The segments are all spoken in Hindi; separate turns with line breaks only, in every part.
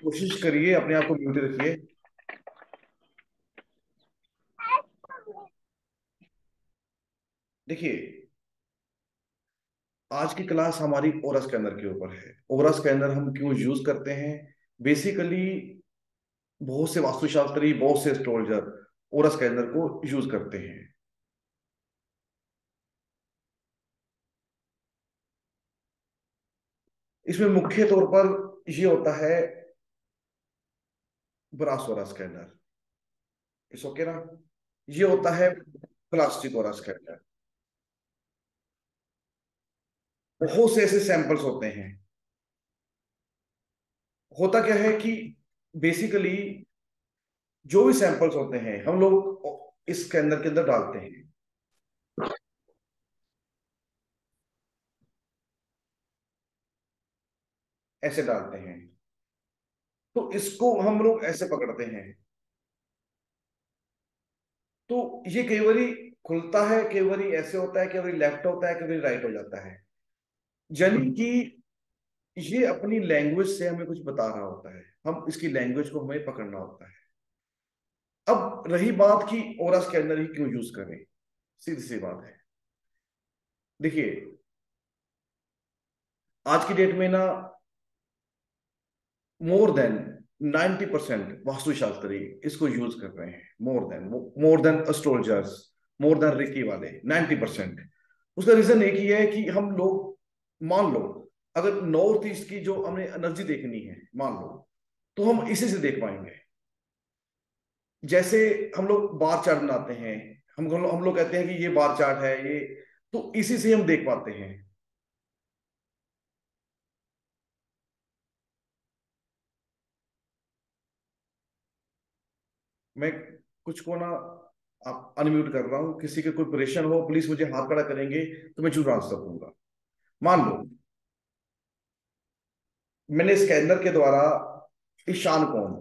कोशिश करिए अपने आप को म्यूट रखिए। देखिए, आज की क्लास हमारी ओरा स्कैनर के ऊपर है। ओरा स्कैनर हम क्यों यूज करते हैं? बेसिकली बहुत से वास्तुशास्त्री, बहुत से एस्ट्रोलॉजर ओरा स्कैनर को यूज करते हैं। इसमें मुख्य तौर पर ये होता है ब्रास ओरा स्कैनर, इस ओके ना। ये होता है प्लास्टिक ओरा स्कैनर। बहुत से ऐसे सैंपल्स होते हैं। होता क्या है कि बेसिकली जो भी सैंपल्स होते हैं हम लोग इस स्कैनर के अंदर डालते हैं। ऐसे डालते हैं। तो इसको हम लोग ऐसे पकड़ते हैं। तो ये कई बारी खुलता है, कई बारी ऐसे होता है, कई बारी लेफ्ट होता है, कई बारी राइट हो जाता है। यानी कि ये अपनी लैंग्वेज से हमें कुछ बता रहा होता है। हम इसकी लैंग्वेज को हमें पकड़ना होता है। अब रही बात कि ओरा स्कैनर ही क्यों यूज करें, सीधी सी बात है। देखिए, आज की डेट में ना मोर देन 90% वास्तुशास्त्री इसको यूज कर रहे हैं। More than astrologers, more than reiki वाले 90%। उसका रीजन एक ही है कि हम लोग, मान लो अगर नॉर्थ ईस्ट की जो हमें एनर्जी देखनी है, मान लो, तो हम इसी से देख पाएंगे। जैसे हम लोग बार चार्ट बनाते हैं, हम लोग कहते हैं कि ये बार चार्ट है ये, तो इसी से हम देख पाते हैं। मैं कुछ को ना आप अनम्यूट कर रहा हूं। किसी के कोई परेशान हो प्लीज मुझे हाथ खड़ा करेंगे तो मैं जरूर आंसर दूंगा। मान लो मैंने स्कैनर के द्वारा ईशान कोण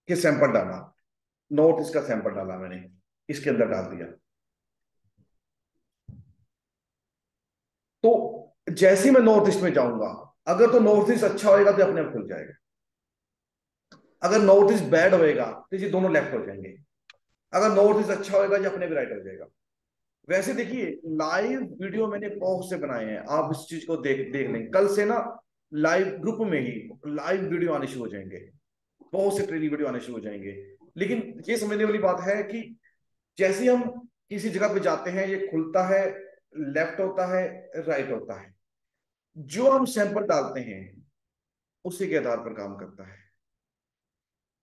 के सैंपल डाला, नॉर्थ ईस्ट का सैंपल डाला मैंने, इसके अंदर डाल दिया। तो जैसे ही मैं नॉर्थ ईस्ट में जाऊंगा, अगर तो नॉर्थ ईस्ट अच्छा होएगा तो अपने आप खुल जाएगा। अगर नॉर्थ ईस्ट बैड होएगा तो ये दोनों लेफ्ट हो जाएंगे। अगर नॉर्थ ईस्ट अच्छा होएगा ये अपने भी राइट हो जाएगा। वैसे देखिए, लाइव वीडियो मैंने बहुत से बनाए हैं, आप इस चीज को देख देख लेंगे। कल से ना लाइव ग्रुप में ही लाइव वीडियो आने शुरू हो जाएंगे, बहुत से ट्रेनिंग वीडियो आने शुरू हो जाएंगे। लेकिन ये समझने वाली बात है कि जैसे ही हम किसी जगह पे जाते हैं ये खुलता है, लेफ्ट होता है, राइट होता है। जो हम सैंपल डालते हैं उसी के आधार पर काम करता है।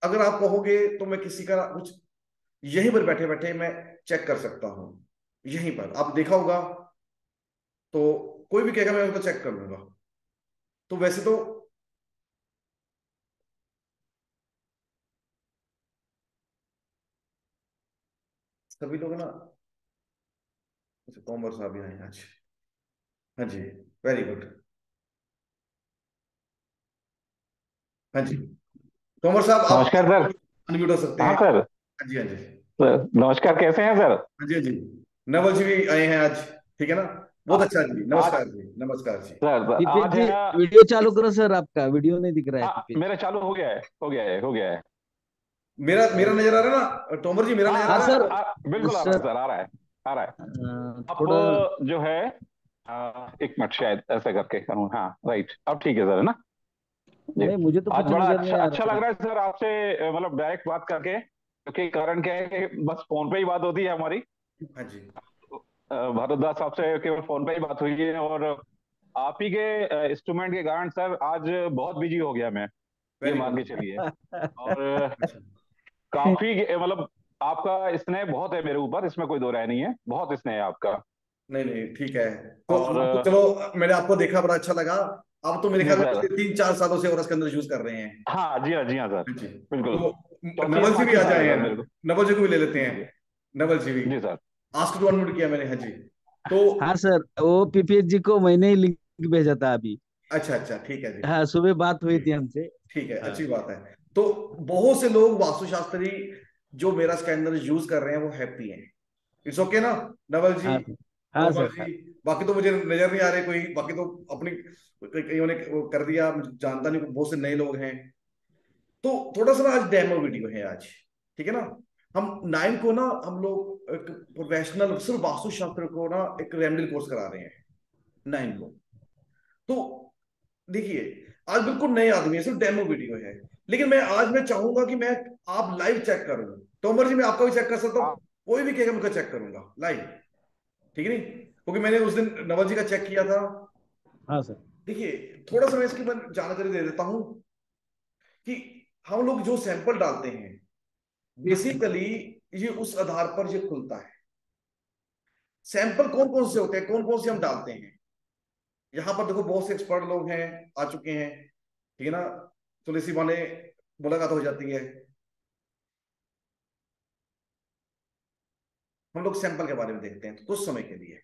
अगर आप कहोगे तो मैं किसी का कुछ यहीं पर बैठे बैठे मैं चेक कर सकता हूं। यहीं पर आप देखा होगा, तो कोई भी कहेगा मैं उसको चेक कर लूंगा। तो वैसे तो सभी लोग ना, अच्छा कॉमर्स साहब भी आए हैं आज। हाँ जी, वेरी गुड। हाँ जी, कॉमर्स साहब आप
नमस्कार सर।
अनम्यूट हो सकते
हाँ
हैं।
सर।
हाँ जी, हाँ जी।
सर नमस्कार, कैसे हैं सर?
हाँ जी, हाँ जी। नवल जी भी आए हैं आज, ठीक है ना। बहुत
आ-
अच्छा जी,
आज
नमस्कार जी, नमस्कार जी।
सर
पीपीएस
आज
जी,
है ना।
वीडियो चालू करो सर। आपका वीडियो नहीं दिख रहा है
हाँ,
पीपीएस जी।
मेरा चालू हो गया है, हो गया है, हो गया है।
मेरा मेरा नजर आ रहा है ना टोमर जी, मेरा
हाँ
नजर आ
हाँ
रहा है
सर।
आपको?
बिल्कुल आ रहा है
सर
सर, आ रहा है, आ रहा है। अब
थोड़ा।
जो है, एक मिनट, शायद ऐसे करके करूँ। हाँ राइट, अब ठीक है सर, है ना? जी।
नहीं, मुझे तो
आज
कुछ
बड़ा
नजर
अच्छा
नहीं आ
अच्छा
रहा
लग
है।
रहा है सर आपसे, मतलब डायरेक्ट बात करके, क्योंकि कारण क्या है कि बस फोन पे ही बात होती है हमारी।
हाँ जी।
भारद्वाज साहब से केवल फोन पे ही बात हुई है, और आप ही के इंस्ट्रूमेंट के कारण सर आज बहुत बिजी हो गया मैं, ये
वेरी
मान के
गुड।
चलिए। और
अच्छा।
काफी मतलब आपका स्नेह बहुत है मेरे ऊपर, इसमें कोई दो राय नहीं है, बहुत स्नेह है आपका।
नहीं नहीं, ठीक है। तो
और
आपको, चलो मैंने आपको देखा, बड़ा अच्छा लगा। आप तो मेरे
जी
ख्याल में
सर।
पिछले 3-4 सालों से और इसके अंदर यूज कर रहे हैं।
हाँ जी, हाँ जी, हाँ सर।
हाँ जी।
बिल्कुल।
तो
चौथी या
नवल जी भी
पांचवी
आ
साल है
जाए
सर
हैं।
मेरे को।
नवल जी को भी ले लेते
जी
हैं।
जी।
नवल जी भी
जी सर।
आस्क टू अनम्यूट किया मैंने। हाँ जी। तो
हाँ सर, वो पीपीएस जी को मैंने ही लिंक भेजा था अभी।
अच्छा अच्छा, ठीक है जी।
हाँ, सुबह बात हुई
ठीक,
थी हमसे।
ठीक है,
हाँ।
अच्छी बात है। तो बहुत से लोग वास्तुशास्त्री जो मेरा स्कैनर यूज कर रहे हैं वो हैप्पी हैं। इट्स ओके ना, नवल जी,
हाँ सर। हाँ
कोमल
सर।
जी? बाकी तो मुझे नजर नहीं आ रहे कोई, बाकी तो अपनी कईयों ने वो कर दिया, मुझे जानता नहीं, बहुत से नए लोग हैं। तो थोड़ा सा ना आज डेमो वीडियो है आज, ठीक है ना। हम नाइन को ना हम लोग एक प्रोफेशनल सिर्फ वास्तुशास्त्र को ना एक रेमेडियल कोर्स करा रहे हैं नाइन को। तो देखिए, आज बिल्कुल नए आदमी है, सिर्फ डेमो वीडियो है। लेकिन मैं चाहूंगा कि मैं आप लाइव चेक करूँ। तोमर जी मैं आपका भी चेक कर सकता हूँ,
हाँ
कोई भी कहेगा मैं उसका चेक करूंगा लाइव, ठीक है नहीं, क्योंकि मैंने उस दिन नवल जी का चेक किया था।
हाँ सर।
देखिए थोड़ा सा मैं इसकी मैं जानकारी दे देता हूं कि हम लोग जो सैंपल डालते हैं बेसिकली ये उस आधार पर ये खुलता है। सैंपल कौन कौन से होते हैं, कौन कौन से हम डालते हैं, यहाँ पर देखो बहुत से एक्सपर्ट लोग हैं, आ चुके हैं, ठीक है ना। तुलसी माने मुलाकात हो जाती है, हम लोग सैंपल के बारे में देखते हैं तो कुछ समय के लिए।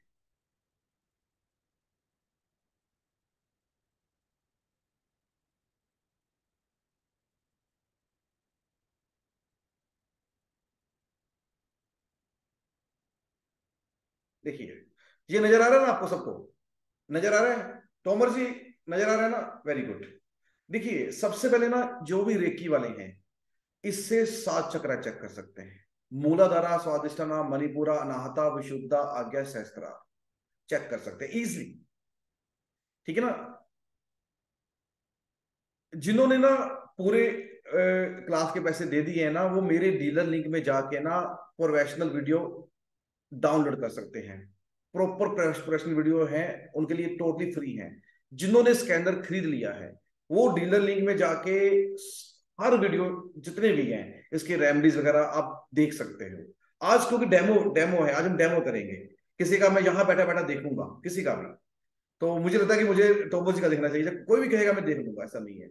देखिए ये नजर आ रहा है ना आपको सबको, नजर आ रहा है तोमर जी, नजर आ रहा है ना, वेरी गुड। देखिए सबसे पहले ना जो भी रेकी वाले हैं इससे 7 चक्रा चेक कर सकते हैं। मूलाधारा, स्वादिष्ठाना, मणिपुरा, अनाहता, विशुद्धा, आज्ञा, सहस्त्रा चेक कर सकते हैं इजिली, ठीक है ना। जिन्होंने ना पूरे क्लास के पैसे दे दिए हैं ना, वो मेरे डीलर लिंक में जाके ना प्रोफेशनल वीडियो डाउनलोड कर सकते हैं। प्रॉपर प्रोफेशनल वीडियो है, उनके लिए टोटली फ्री है। जिन्होंने स्कैनर खरीद लिया है वो डीलर लिंक में जाके हर वीडियो जितने भी हैं इसके रेमडीज वगैरह आप देख सकते हो। आज क्योंकि डेमो डेमो है, आज हम डेमो करेंगे। किसी का मैं यहाँ बैठा बैठा देखूंगा किसी का भी, तो मुझे लगता है कि मुझे टोमो जी का देखना चाहिए, जब कोई भी कहेगा मैं देख लूंगा, ऐसा नहीं है।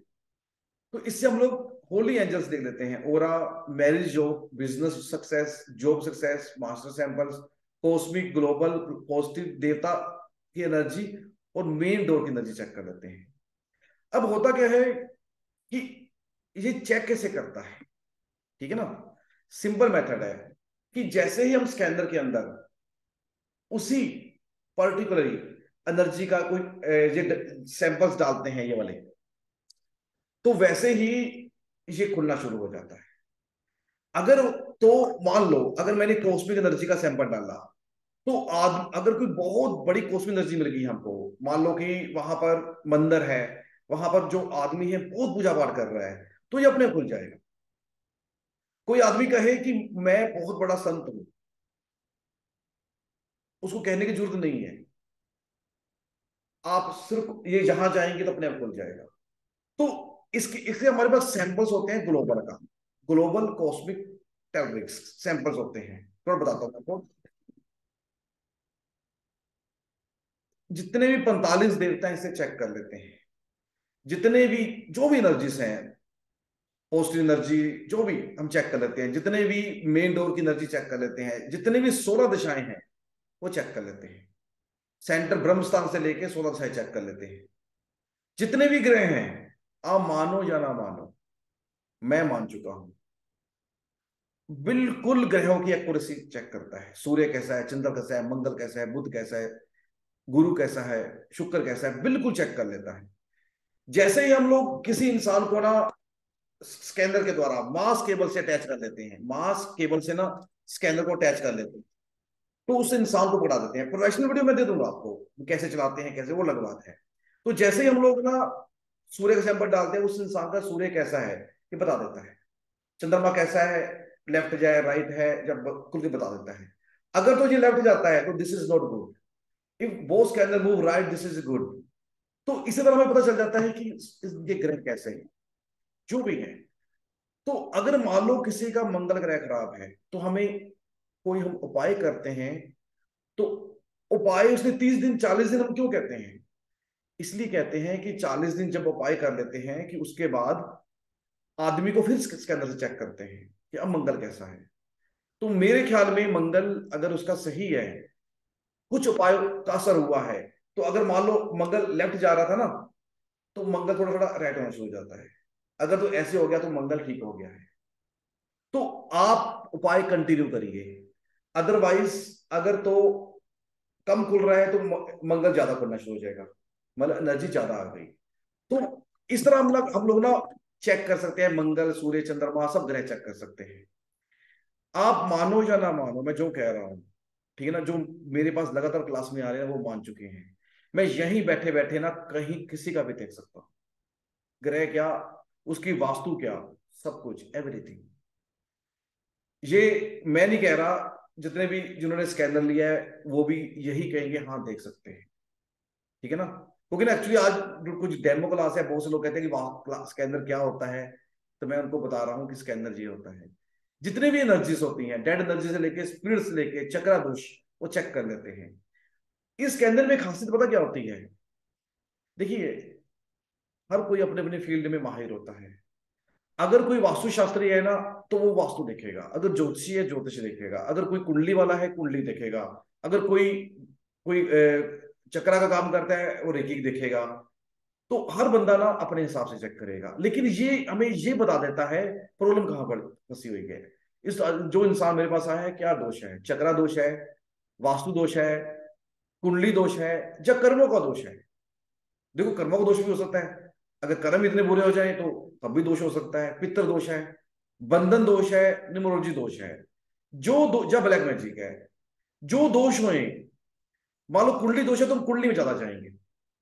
तो इससे हम लोग होली एंजल्स देख लेते हैं, aura, marriage job, business success, job success, master samples, cosmic global positive देवता की एनर्जी और मेन डोर की एनर्जी चेक कर लेते हैं। अब होता क्या है कि ये चेक कैसे करता है, ठीक है ना। सिंपल मेथड है कि जैसे ही हम स्कैनर के अंदर उसी पर्टिकुलरली एनर्जी का कोई ये सैंपल्स डालते हैं ये वाले, तो वैसे ही ये खुलना शुरू हो जाता है। अगर तो मान लो अगर मैंने कॉस्मिक एनर्जी का सैंपल डाला, तो अगर कोई बहुत बड़ी कॉस्मिक एनर्जी मिल गई हमको, मान लो कि वहां पर मंदिर है, वहां पर जो आदमी है बहुत पूजा पाठ कर रहा है, तो ये अपने खुल जाएगा। कोई आदमी कहे कि मैं बहुत बड़ा संत हूं, उसको कहने की जरूरत नहीं है, आप सिर्फ ये जहां जाएंगे तो अपने आप खुल जाएगा। तो इसके इसके हमारे पास सैंपल्स होते हैं ग्लोबल का, ग्लोबल कॉस्मिक टेरिक्स सैंपल्स होते हैं। थोड़ा बताता हूँ आपको। जितने भी 45 देवता इसे चेक कर लेते हैं, जितने भी जो भी एनर्जीज हैं, पॉजिटिव एनर्जी जो भी हम चेक कर लेते हैं, जितने भी मेन डोर की एनर्जी चेक कर लेते हैं, जितने भी 16 दिशाएं हैं वो चेक कर लेते हैं। सेंटर ब्रह्म स्थान से लेके 16 दिशाएं चेक कर लेते हैं। जितने भी ग्रह हैं, आप मानो या ना मानो, मैं मान चुका हूं, बिल्कुल ग्रहों की एक्यूरेसी चेक करता है। सूर्य कैसा है, चंद्र कैसा है, मंगल कैसा है, बुध कैसा है, गुरु कैसा है, शुक्र कैसा है, बिल्कुल चेक कर लेता है। जैसे ही हम लोग किसी इंसान को ना स्कैनर के द्वारा मास केबल से अटैच कर लेते हैं, मास केबल से ना स्कैनर को अटैच कर लेते हैं, तो उस इंसान को पढ़ा देते हैं। प्रोफेशनल वीडियो मैं दे दूंगा आपको कैसे चलाते हैं, कैसे, वो अलग बात है। तो जैसे ही हम लोग ना सूर्य का सैंपल डालते हैं, उस इंसान का सूर्य कैसा है ये बता देता है, चंद्रमा कैसा है, लेफ्ट जाए राइट है, जब खुल के बता देता है। अगर तो ये लेफ्ट जाता है तो this is not good, if both can move right this is good. तो इसी तरह हमें पता चल जाता है कि ये ग्रह कैसे है, जो भी है। तो अगर मान लो किसी का मंगल ग्रह खराब है तो हमें कोई हम उपाय करते हैं, तो उपाय उसने 30 दिन 40 दिन हम क्यों कहते हैं, इसलिए कहते हैं कि 40 दिन जब उपाय कर लेते हैं कि उसके बाद आदमी को फिर स्कैनर से चेक करते हैं कि अब मंगल कैसा है। तो मेरे ख्याल में मंगल अगर उसका सही है, कुछ उपाय का असर हुआ है, तो अगर मान लो मंगल लेफ्ट जा रहा था ना, तो मंगल थोड़ा थोड़ा राइट होना शुरू हो जाता है। अगर तो ऐसे हो गया तो मंगल ठीक हो गया है। तो आप उपाय कंटिन्यू करिए, अदरवाइज अगर तो कम खुल रहा है तो मंगल ज्यादा खुलना शुरू हो जाएगा, मतलब एनर्जी ज्यादा आ गई। तो इस तरह हम लोग ना चेक कर सकते हैं, मंगल, सूर्य, चंद्रमा, सब ग्रह चेक कर सकते हैं। आप मानो या ना मानो, मैं जो कह रहा हूँ, ठीक है ना, जो मेरे पास लगातार क्लास में आ रहे हैं वो मान चुके हैं। मैं यहीं बैठे बैठे ना कहीं किसी का भी देख सकता हूँ, ग्रह क्या, उसकी वास्तु क्या, सब कुछ, एवरीथिंग। ये मैं नहीं कह रहा, जितने भी जिन्होंने स्कैनर लिया है वो भी यही कहेंगे, हाँ देख सकते हैं, ठीक है ना। क्योंकि ना एक्चुअली आज कुछ डेमो क्लास है, बहुत से लोग कहते हैं कि वहां स्कैनर क्या होता है, तो मैं उनको बता रहा हूँ कि स्कैनर ये होता है, जितने भी एनर्जीज होती हैं, डेड एनर्जी से लेके स्पिरिट से लेके चक्रा दोष, वो चेक कर लेते हैं। इस स्कैनर में खासियत पता क्या होती है? देखिए, हर कोई अपने अपने फील्ड में माहिर होता है। अगर कोई वास्तुशास्त्री है ना, तो वो वास्तु देखेगा, अगर ज्योतिषी है ज्योतिष देखेगा, अगर कोई कुंडली वाला है कुंडली देखेगा, अगर कोई कोई चक्रा का काम करता है वो रेकी देखेगा। तो हर बंदा ना अपने हिसाब से चेक करेगा, लेकिन ये हमें ये बता देता है प्रॉब्लम कहाँ पर फंसी हुई है। इस जो इंसान मेरे पास आया है, क्या दोष है, चक्रा दोष है, वास्तु दोष है, कुंडली दोष है, या कर्मों का दोष है। देखो, कर्मों का दोष भी हो सकता है, अगर कर्म इतने बुरे हो जाए तो तब भी दोष हो सकता है। पितृ दोष है, बंधन दोष है, न्यूमरोलॉजी दोष है, जब ब्लैक मैजिक है, जो दोष हुए, मान लो कुंडली दोष है तो हम कुंडली में ज्यादा जाएंगे,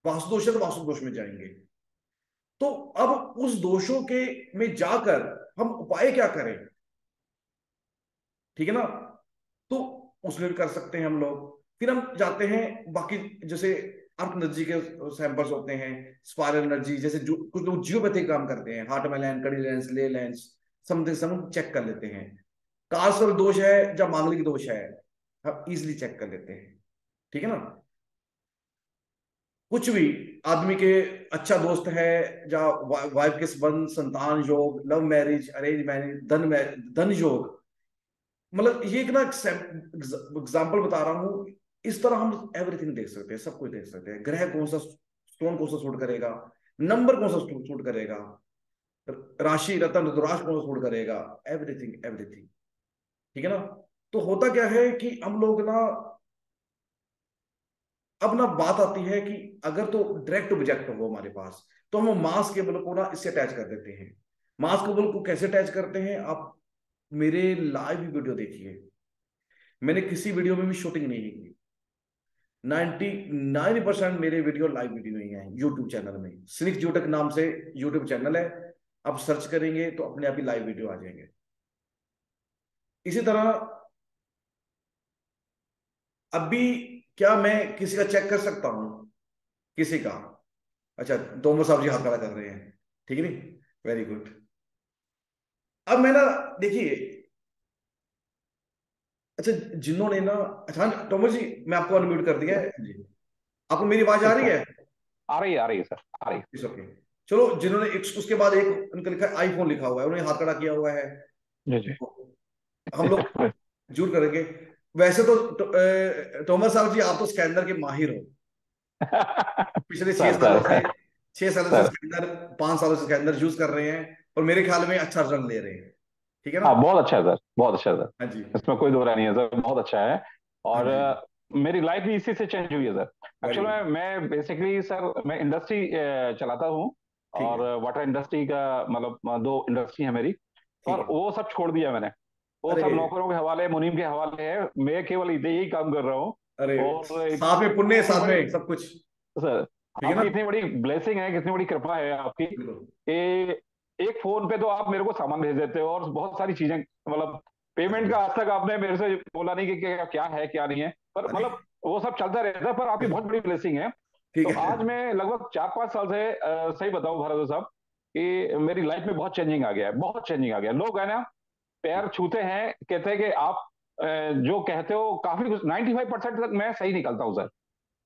वास्तु दोष है तो वास्तु दोष में जाएंगे। तो अब उस दोषों के में जाकर हम उपाय क्या करें, ठीक है ना। तो उसमें भी कर सकते हैं हम लोग। फिर हम जाते हैं बाकी, जैसे अर्थ एनर्जी के सैंपल्स होते हैं, स्पायरल एनर्जी, जैसे जो कुछ लोग जियोपैथिक काम करते हैं, हार्ट में लैंड, कड़ी लेंस, ले लेंस, समथिंग सम चेक कर लेते हैं। कार्सर दोष है या मांगलिक दोष है, हम इजिली चेक कर लेते हैं, ठीक है ना। कुछ भी आदमी के अच्छा दोस्त है, या वाइफ के संबंध, संतान योग, लव मैरिज, अरेंज मैरिज, धन योग, मतलब ये एक ना एग्जाम्पल बता रहा हूं। इस तरह हम एवरीथिंग देख सकते हैं, सब कुछ देख सकते हैं। ग्रह कौन सा, स्टोन कौन सा सूट करेगा, नंबर कौन सा सूट करेगा, राशि रत्न रुद्राक्ष कौन सा सूट करेगा, एवरीथिंग एवरीथिंग, ठीक है ना। तो होता क्या है कि हम लोग ना, अब ना बात आती है कि अगर तो डायरेक्ट ऑब्जेक्ट हो हमारे पास, तो हम मास केबल को ना इससे अटैच कर देते हैं। मास केबल को कैसे अटैच करते हैं, आप मेरे लाइव वीडियो देखिए, मैंने किसी वीडियो में भी शूटिंग नहीं की। 99% मेरे वीडियो लाइव वीडियो ही हैं यूट्यूब चैनल में, स्निक ज्योटक नाम से यूट्यूब चैनल है, आप सर्च करेंगे तो अपने आप ही लाइव वीडियो आ जाएंगे। इसी तरह अभी क्या मैं किसी का चेक कर सकता हूं, किसी का? अच्छा, तोमर साहब जी हाथ खड़ा कर रहे हैं, ठीक है, नहीं, वेरी गुड। अब मैं ना, देखिए, अच्छा, जिन्होंने ना, अच्छा हाँ, तोमर जी मैं आपको अनम्यूट कर दिया है जी, आपको मेरी आवाज आ रही
अच्छा,
है?
आ रही है सर, आ रही है।
It's okay. चलो, जिन्होंने उसके बाद एक उनका लिखा है आईफोन लिखा हुआ है, उन्होंने हाथ खड़ा किया हुआ है,
जी जी।
तो हम लोग जरूर करेंगे। वैसे तो, तोमर साहब जी आप तो स्कैनर के माहिर हो, पिछले छह
सर
सालों से
सर
6 सालों से
सर।
स्कैनर, 5 सालों से स्कैनर यूज कर रहे हैं, और मेरे ख्याल में अच्छा रिजल्ट ले रहे हैं, ठीक है ना।
हाँ, बहुत अच्छा है सर, बहुत अच्छा है सर।
हाँ जी,
इसमें कोई दो राय नहीं है सर, बहुत अच्छा है।
हाँ
और
जी,
मेरी लाइफ भी इसी से चेंज हुई है सर।
वेरी
एक्चुअल
गुड,
में मैं बेसिकली सर, मैं इंडस्ट्री चलाता हूँ।
ठीक
और
है,
वाटर इंडस्ट्री का मतलब दो इंडस्ट्री है मेरी।
ठीक
और
है।
वो सब छोड़ दिया मैंने। वो
अरे,
सब नौकरों के हवाले, मुनीम के हवाले है, मैं केवल यही काम कर रहा हूँ।
अरे,
और
साथ में पुण्य,
इतनी
साथ
बड़ी,
में सब कुछ,
सर,
ठीक है ना,
आपकी इतनी बड़ी ब्लेसिंग है, कितनी बड़ी कृपा है आपकी
बिल्कुल,
कि एक फोन पे तो आप मेरे को सामान भेज देते हो, और बहुत सारी चीजें, मतलब पेमेंट
अरे,
का आज तक आपने मेरे से बोला नहीं कि क्या क्या है क्या नहीं है, पर
अरे,
मतलब वो सब चलता रहता है। पर आपकी बहुत बड़ी ब्लेसिंग है।
ठीक
तो
है,
आज मैं लगभग 4-5 साल से, सही बताऊं भारत साहब, कि मेरी लाइफ में बहुत चेंजिंग आ गया है, बहुत चेंजिंग आ गया है। लोग है ना, पैर छूते हैं, कहते हैं कि आप जो कहते हो काफी कुछ, 95% तक मैं सही निकलता हूँ सर।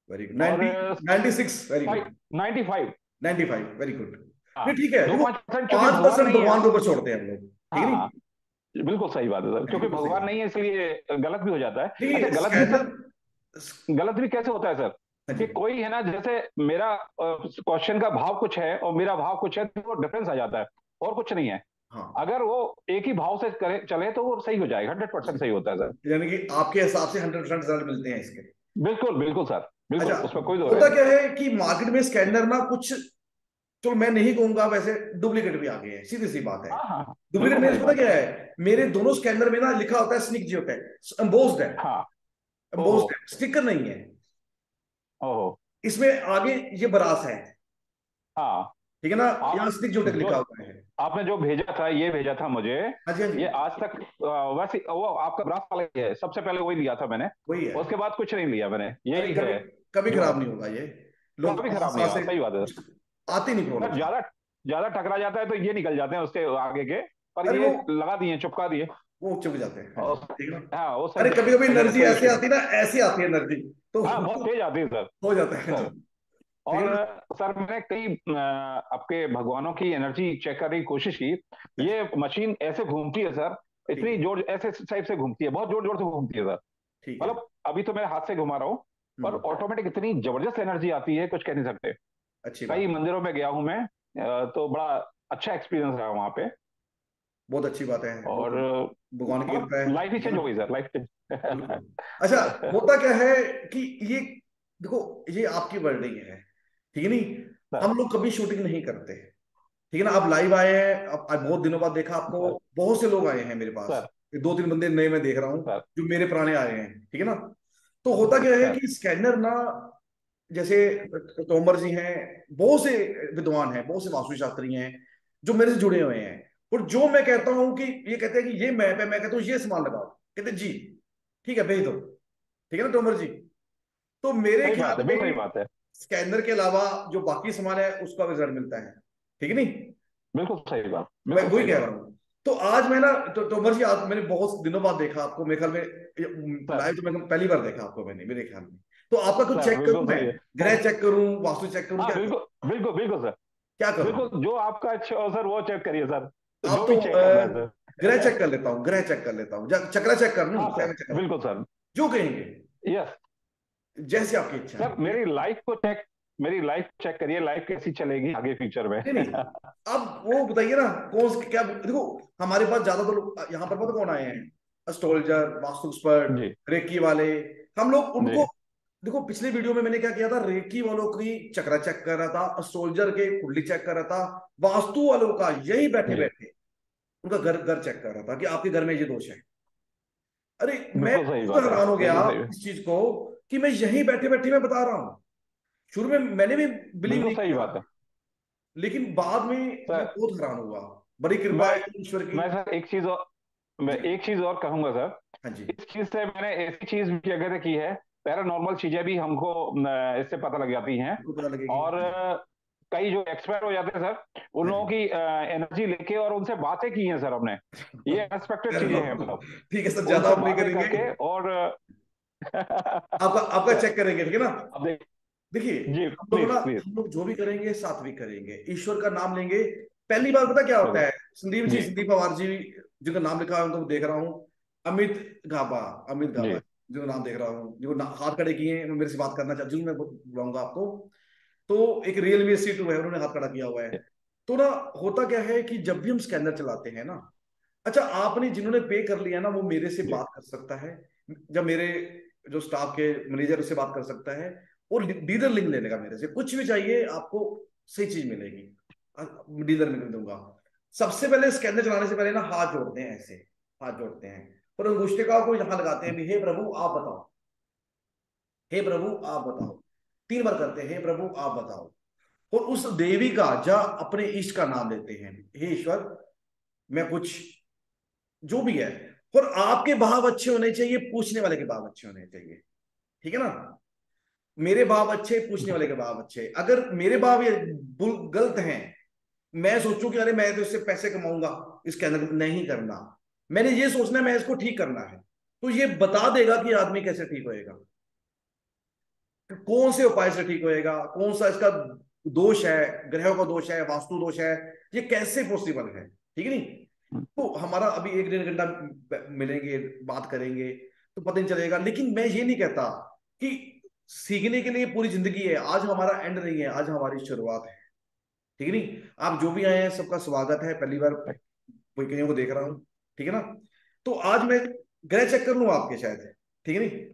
वेरी गुड,
और
96, वेरी गुड,
95,
95, वेरी गुड।
हाँ,
नहीं, ठीक है,
दो
देखो,
5% क्योंकि
पांच
भगवान
परसेंट
नहीं है।
भगवान के ऊपर छोड़ते हैं हम लोग, ठीक है,
हाँ,
नहीं,
बिल्कुल सही बात है सर, क्योंकि
बिल्कुल सही
भगवान
बात।
नहीं है इसलिए गलत भी हो जाता है। अच्छा,
नहीं,
गलत भी सर,
स्कैनर,
गलत भी कैसे होता है सर?
हाँ जी,
कि कोई है ना, जैसे मेरा क्वेश्चन का भाव कुछ है और मेरा भाव कुछ है, तो वो डिफरेंस आ जाता है, और कुछ नहीं है।
हाँ,
अगर वो एक ही भाव से करे चले तो वो सही हो जाएगा, 100% सही होता है सर।
यानी कि आपके हिसाब से 100% रिजल्ट मिलते हैं इसके,
बिल्कुल बिल्कुल सर, बिल्कुल,
अच्छा,
उसमें कोई दो राय
होता
नहीं।
क्या है कि मार्केट में स्कैनर ना कुछ, चलो मैं नहीं कहूंगा, वैसे डुप्लीकेट भी आ गए हैं, सीधी सी बात है।
हाँ हाँ हाँ,
डुप्लीकेट
बिल्कुल
नहीं,
सही
पता
बात है।
क्या है, मेरे दोनों स्कैनर में ना लिखा होता है स्निक जियोटेक, एम्बोस्ड है,
हाँ। ओहो।
एम्बोस्ड है, स्टिकर नहीं है।
ओहो।
इसमें आगे ये बरास है,
हाँ।
ठीक है ना, यहाँ
आप
स्निक जियोटेक
जो
लिखा हुआ है।
आपने जो भेजा था, ये भेजा था मुझे,
हाँ जी, हाँ जी,
ये आज तक वैसे वो आपका ब्रास वाला ही है, सबसे पहले वही लिया था मैंने।
वही है।
उसके बाद कुछ नहीं लिया मैंने,
अरे
यही
कभी
है
कभी
जो है।
खराब नहीं होगा ये, लोग
कभी खराब नहीं
आस
हुआ,
से
सही बात है।
कुछ आती नहीं
सर
प्रॉब्लम।
ज्यादा ज्यादा टकरा जाता है तो ये निकल जाते हैं उसके आगे के, पर
अरे
ये
वो
लगा दिए, चिपका दिए।
वो चुक जाते हैं, हाँ जी,
और
ठीक है ना।
हाँ, वो
अरे
सही
कभी कभी
सही है,
एनर्जी
कोई
ऐसे
इशू नहीं।
आती है ना, ऐसे आती है एनर्जी, तो
हाँ, बहुत तेज आती है सर।
हो जाता है, हाँ जी,
सर,
ठीक
और
है ना।
सर मैंने कई आपके भगवानों की एनर्जी चेक करने की कोशिश की।
हाँ जी,
ये मशीन ऐसे घूमती है सर,
ठीक
इतनी
है,
जोर ऐसे टाइप से घूमती है, बहुत जोर जोर से घूमती है सर।
ठीक है।
मतलब अभी तो मैं हाथ से घुमा रहा हूँ, पर
हम्म,
ऑटोमेटिक इतनी जबरदस्त एनर्जी आती है, कुछ कह नहीं सकते।
अच्छी
कई
बात,
मंदिरों में गया हूँ मैं, तो बड़ा अच्छा एक्सपीरियंस रहा वहां पे।
बहुत अच्छी बात है, वो
और
तो भगवान की
मतलब
कृपा है,
लाइफ ही
ठीक है
चेंज
ना।
हो गई सर, लाइफ चेंज।
बिल्कुल। अच्छा, होता क्या है कि ये, देखो, ये आपकी वर्डिंग है, ठीक है नहीं,
सर।
हम लोग कभी शूटिंग नहीं करते, ठीक है ना। आप लाइव आए हैं, अब आज बहुत दिनों बाद देखा आपको,
सर।
बहुत से लोग आए हैं मेरे पास,
सर।
ये दो तीन बंदे नए मैं देख रहा हूँ,
सर।
जो मेरे पुराने आए हैं, ठीक है ना। तो होता क्या है
सर।
कि स्कैनर ना, जैसे तोमर जी हैं, बहुत से विद्वान हैं, बहुत से वास्तुशास्त्री हैं जो मेरे से जुड़े हुए हैं, और जो मैं कहता हूं कि ये कहते हैं कि ये मैप है, मैं कहता हूँ ये सामान लगाओ, कहते हैं, जी ठीक है भेज दो, ठीक है ना तोमर जी। तो मेरे
सही बात
ख्याल
है, बिल्कुल सही
में
बात है।
स्कैनर के अलावा जो बाकी सामान है उसका रिजल्ट मिलता है, ठीक है नहीं।
बिल्कुल सही बात,
मैं
बिल्कुल
वही
सही
कह
बात।
रहा हूँ। तो आज मैं ना, तो तोमर जी, आज मैंने बहुत दिनों बाद देखा आपको, मेरे ख्याल में
सर।
लाइव तो मैंने पहली बार देखा आपको मैंने, मेरे ख्याल में। तो आपका कुछ
सर
चेक
बिल्कुल
करूं मैं,
सही है।
ग्रह चेक करूं, वास्तु चेक करूं,
हाँ
क्या करूं,
बिल्कुल बिल्कुल बिल्कुल सर।
क्या करूं।
बिल्कुल, जो आपका अच्छा हो सर वो चेक करिए सर,
आप
जो
तो
भी चेक करना है
ग्रह चेक
सर।
कर लेता हूँ, ग्रह चेक कर लेता हूँ, चक्रा चेक कर लूं,
हाँ सर,
सेवन चक्रा,
बिल्कुल सर।
जो कहेंगे,
यस।
जैसे आपकी इच्छा है,
सर
ठीक है।
मेरी लाइफ चेक करिए, लाइफ कैसी चलेगी आगे फ्यूचर में।
नहीं नहीं, अब वो बताइए ना, क्या, देखो, हमारे पास ज्यादातर लोग यहाँ पर पता कौन आए हैं, एस्ट्रोलॉजर, वास्तु एक्सपर्ट,
जी।
रेकी वाले, हम लोग
जी।
उनको, देखो पिछले वीडियो में मैंने क्या किया था, रेकी वालों की चक्रा चेक कर रहा था, एस्ट्रोलॉजर के कुंडली चेक कर रहा था, वास्तु वालों का यही बैठे
जी।
बैठे उनका घर घर चेक कर रहा था कि आपके घर में ये दोष है। अरे मैं
बिल्कुल सही
खुद
बात है,
हैरान हो गया
बिल्कुल सही है।
इस चीज को, कि मैं यहीं बैठे बैठे मैं बता रहा हूँ। शुरू में मैंने भी बिलीव
बिल्कुल
नहीं
सही
किया,
बात है
लेकिन बाद में मैं
सर।
बहुत हैरान हुआ, बड़ी कृपा
मैं
है ईश्वर की।
मैं सर मैं
जी,
एक चीज और कहूंगा सर।
हाँ जी,
इस चीज से मैंने ऐसी चीज भी अगर की है, पैरानॉर्मल चीजें भी हमको इससे पता लग जाती हैं।
बिल्कुल पता लगेगी,
और
हाँ जी।
कई जो एक्सपर्ट हो जाते हैं सर, उन
हाँ
लोगों
जी,
की एनर्जी लेके और उनसे बातें की हैं सर हमने। ये अनएक्सपेक्टेड
अरे
चीजें हैं
बाबा,
मतलब,
ठीक है सर, ज्यादा
उनसे
आप नहीं
बातें
करेंगे,
करके और
आपका आपका
सर,
चेक करेंगे, ठीक है ना।
अब देख।
देखिए,
जी
हम लोग ना,
प्लीज प्लीज।
हम लोग जो भी करेंगे सात्विक करेंगे, ईश्वर का नाम लेंगे। पहली बार पता क्या होता है, संदीप जी,
जी।
संदीप पवार जी, जिनका नाम लिखा है उनको देख रहा हूँ, अमित गाबा, अमित गाबा,
जी।
जो नाम देख रहा हूँ, जो हाथ खड़े किए हैं, मेरे से बात करना चाहते, जरूर मैं बुलाऊंगा आपको। तो एक रियल मी सी टू है, उन्होंने हाथ खड़ा किया हुआ है। तो ना, होता क्या है कि जब भी हम स्कैनर चलाते हैं ना, अच्छा, आपने जिन्होंने पे कर लिया ना, वो मेरे से
जी।
बात कर सकता है, जब मेरे जो स्टाफ के मैनेजर उससे बात कर सकता है, और डीलर लिंक लेने का, मेरे से कुछ भी चाहिए आपको, सही चीज मिलेगी, डीलर लिंक दूंगा। सबसे पहले स्कैनर चलाने से पहले ना हाथ जोड़ते हैं ऐसे, हाथ जोड़ते हैं, और अंगूठे का को यहां लगाते हैं भी, हे प्रभु आप बताओ, हे प्रभु आप बताओ, 3 बार करते हैं, हे प्रभु आप बताओ, और उस देवी का या अपने इष्ट का नाम लेते हैं, हे ईश्वर, मैं कुछ, जो भी है, और आपके भाव अच्छे होने चाहिए, पूछने वाले के भाव अच्छे होने चाहिए, ठीक है ना। मेरे भाव अच्छे, पूछने वाले के भाव अच्छे, अगर मेरे भाव ये गलत हैं, मैं सोचूं कि अरे मैं तो इससे पैसे कमाऊंगा, इसके अंदर नहीं करना, मैंने ये सोचना है मैं इसको ठीक करना है, तो ये बता देगा कि आदमी कैसे ठीक होएगा, कौन से उपाय से ठीक होएगा, कौन सा इसका दोष है, ग्रहों का दोष है, वास्तु दोष है, ये कैसे पॉसिबल है, ठीक है नहीं। तो हमारा अभी 1 1.5 घंटा मिलेंगे, बात करेंगे, तो पता नहीं चलेगा, लेकिन मैं ये नहीं कहता कि सीखने के लिए पूरी जिंदगी है, आज हमारा एंड नहीं है, आज हमारी शुरुआत है, ठीक है नहीं। आप जो भी आए हैं सबका स्वागत है, पहली बार कोई कहीं को देख रहा हूँ, ठीक है ना। तो आज मैं ग्रह चेक कर लूँ आपके, शायद, ठीक है नहीं।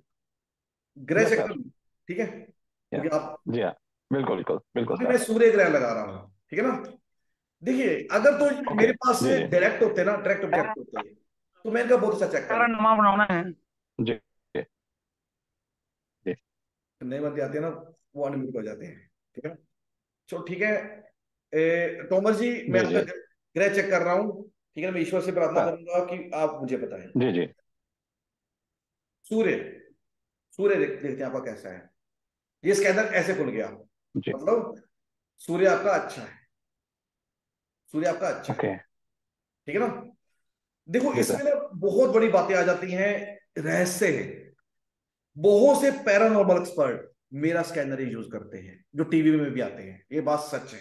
ग्रह
यस
चेक कर
सर।
लूं? ठीक है,
या
क्योंकि आप,
जी हाँ, बिल्कुल बिल्कुल बिल्कुल
अभी मैं
सर।
सूर्य ग्रह लगा रहा हूँ, ठीक है ना। देखिए, अगर तो
ओके।
मेरे पास
जी
से
जी
डायरेक्ट होते ना, डायरेक्ट ऑब्जेक्ट होते, तो मैं इनका बहुत अच्छा चेक कर लेता।
नमा बनाना है।
जी जी जी
नए बंदे आते हैं ना, वो अनम्यूट हो जाते हैं, ठीक है ना। चलो ठीक है, तोमर जी मैं
जी
आपका
जी
ग्रह चेक कर रहा हूँ, ठीक है ना। मैं ईश्वर से प्रार्थना
सर।
करूंगा कि आप मुझे बताएं।
जी जी
सूर्य, सूर्य देखते हैं आपका कैसा है। ये स्कैनर ऐसे खुल गया,
जी।
मतलब सूर्य आपका अच्छा है, सूर्य आपका अच्छा है,
ओके।
ठीक है ना। देखो
जी
इसमें
सर।
ना बहुत बड़ी बातें आ जाती हैं, रहस्य है। बहुत से पैरानॉर्मल एक्सपर्ट मेरा स्कैनर ही यूज करते हैं, जो टीवी में भी आते हैं, ये बात सच है।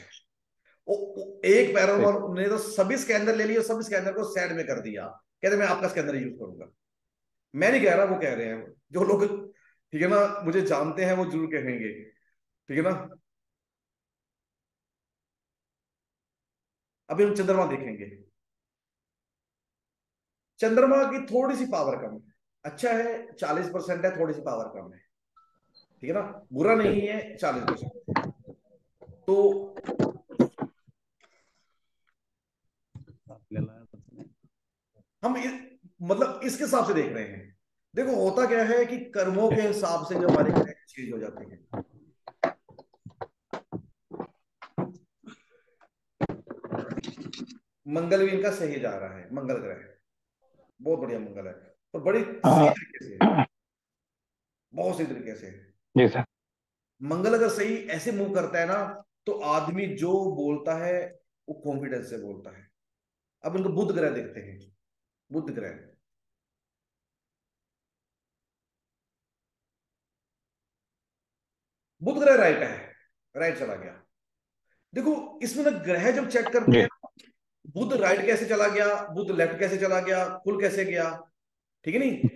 एक
ठीक।
पैरानॉर्मल ने तो सभी स्कैनर ले लिए, सभी स्कैनर को साइड में कर दिया, कहते मैं आपका स्कैनर यूज करूंगा। मैं नहीं कह रहा, वो कह रहे हैं जो लोग, ठीक है ना, मुझे जानते हैं वो जरूर कहेंगे, ठीक है ना। अभी हम चंद्रमा देखेंगे। चंद्रमा की थोड़ी सी पावर कम है, अच्छा है 40% है, थोड़ी सी पावर कम है, ठीक है ना। बुरा
ठीक।
नहीं है, 40% है। तो हम मतलब इसके हिसाब से देख रहे हैं। देखो होता क्या है कि कर्मों के हिसाब से जो हमारे ग्रह चेंज हो जाते हैं। मंगल भी इनका सही जा रहा है, मंगल ग्रह बहुत बढ़िया मंगल है, और बड़ी सही तरीके से, बहुत सही तरीके से।
जी सर।
मंगल अगर सही ऐसे मूव करता है ना, तो आदमी जो बोलता है वो कॉन्फिडेंस से बोलता है। अब इनको बुध ग्रह देखते हैं, बुध ग्रह, बुध ग्रह राइट है, राइट चला गया। देखो इसमें ना ग्रह जब चेक करते
जी
हैं, बुध राइट कैसे चला गया, बुध लेफ्ट कैसे चला गया, खुल कैसे गया, ठीक है नहीं।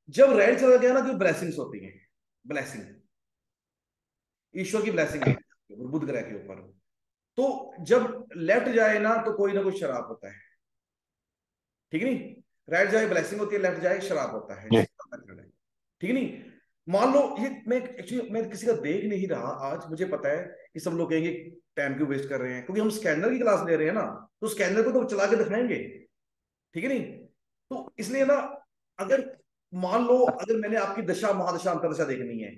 जब राइट चला गया ना, तो ब्लेसिंग्स होती है, ब्लेसिंग, ईश्वर की ब्लेसिंग आती है बुध ग्रह के ऊपर। तो जब लेफ्ट जाए ना कोई ना कोई शराब होता है, ठीक है नहीं। राइट जाए ब्लेसिंग होती है, लेफ्ट जाए शराब होता है,
जी
ठीक है नहीं। मान लो ये मैं एक्चुअली मैं किसी का देख नहीं रहा आज, मुझे पता है कि सब लोग कहेंगे टाइम क्यों वेस्ट कर रहे हैं, क्योंकि हम स्कैनर की क्लास ले रहे हैं ना, तो स्कैनर को तो चला के दिखाएंगे, ठीक है नहीं। तो इसलिए ना, अगर मान लो अगर मैंने आपकी दशा महादशा अंतरदशा देखनी है,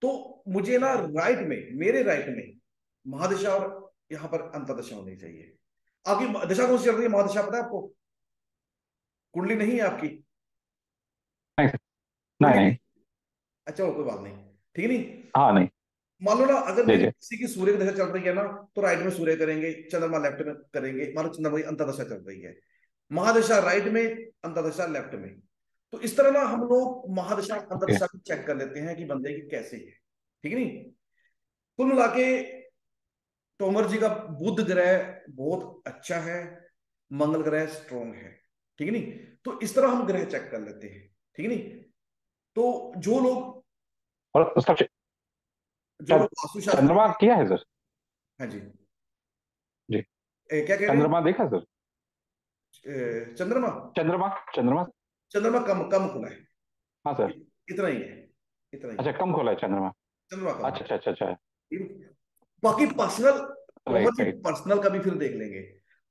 तो मुझे ना राइट में, मेरे राइट में महादशा और यहाँ पर अंतरदशा होनी चाहिए। आपकी दशा कौन सी चल रही है, महादशा पता है आपको? कुंडली नहीं है आपकी?
नहीं सर। नहीं
कुंडली नहीं?
नहीं।
अच्छा कोई बात नहीं, ठीक है नहीं।
हाँ नहीं।
मान लो ना अगर
जी
मेरी
जी
किसी की सूर्य की दशा चल रही है ना, तो राइट में सूर्य करेंगे, चंद्रमा लेफ्ट में करेंगे। मान लो चंद्रमा की अंतरदशा चल रही है, महादशा राइट में, अंतरदशा लेफ्ट में। तो इस तरह ना हम लोग महादशा
ओके।
अंतरदशा को चेक कर लेते हैं कि बंदे की कैसे है, ठीक है नहीं। कुल मिला के तोमर जी का बुध ग्रह बहुत अच्छा है, मंगल ग्रह स्ट्रोंग है, ठीक है नहीं। तो इस तरह हम ग्रह चेक कर लेते हैं, ठीक है नहीं। तो जो लोग,
और उसका
जो लोग वास्तुशास्त्र
चंद्रमा
में,
किया है सर?
हाँ जी,
जी।
क्या कह रहे हैं?
चंद्रमा देखा सर?
चंद्रमा,
चंद्रमा चंद्रमा।
चंद्रमा कम कम खुला है,
हाँ सर।
इतना ही है, इतना ही
अच्छा,
है,
कम खोला है चंद्रमा।
चंद्रमा कम
अच्छा
खुला
अच्छा अच्छा अच्छा।
है। बाकी पर्सनल,
राइट
तोमर जी
राइट।
पर्सनल का भी फिर देख लेंगे।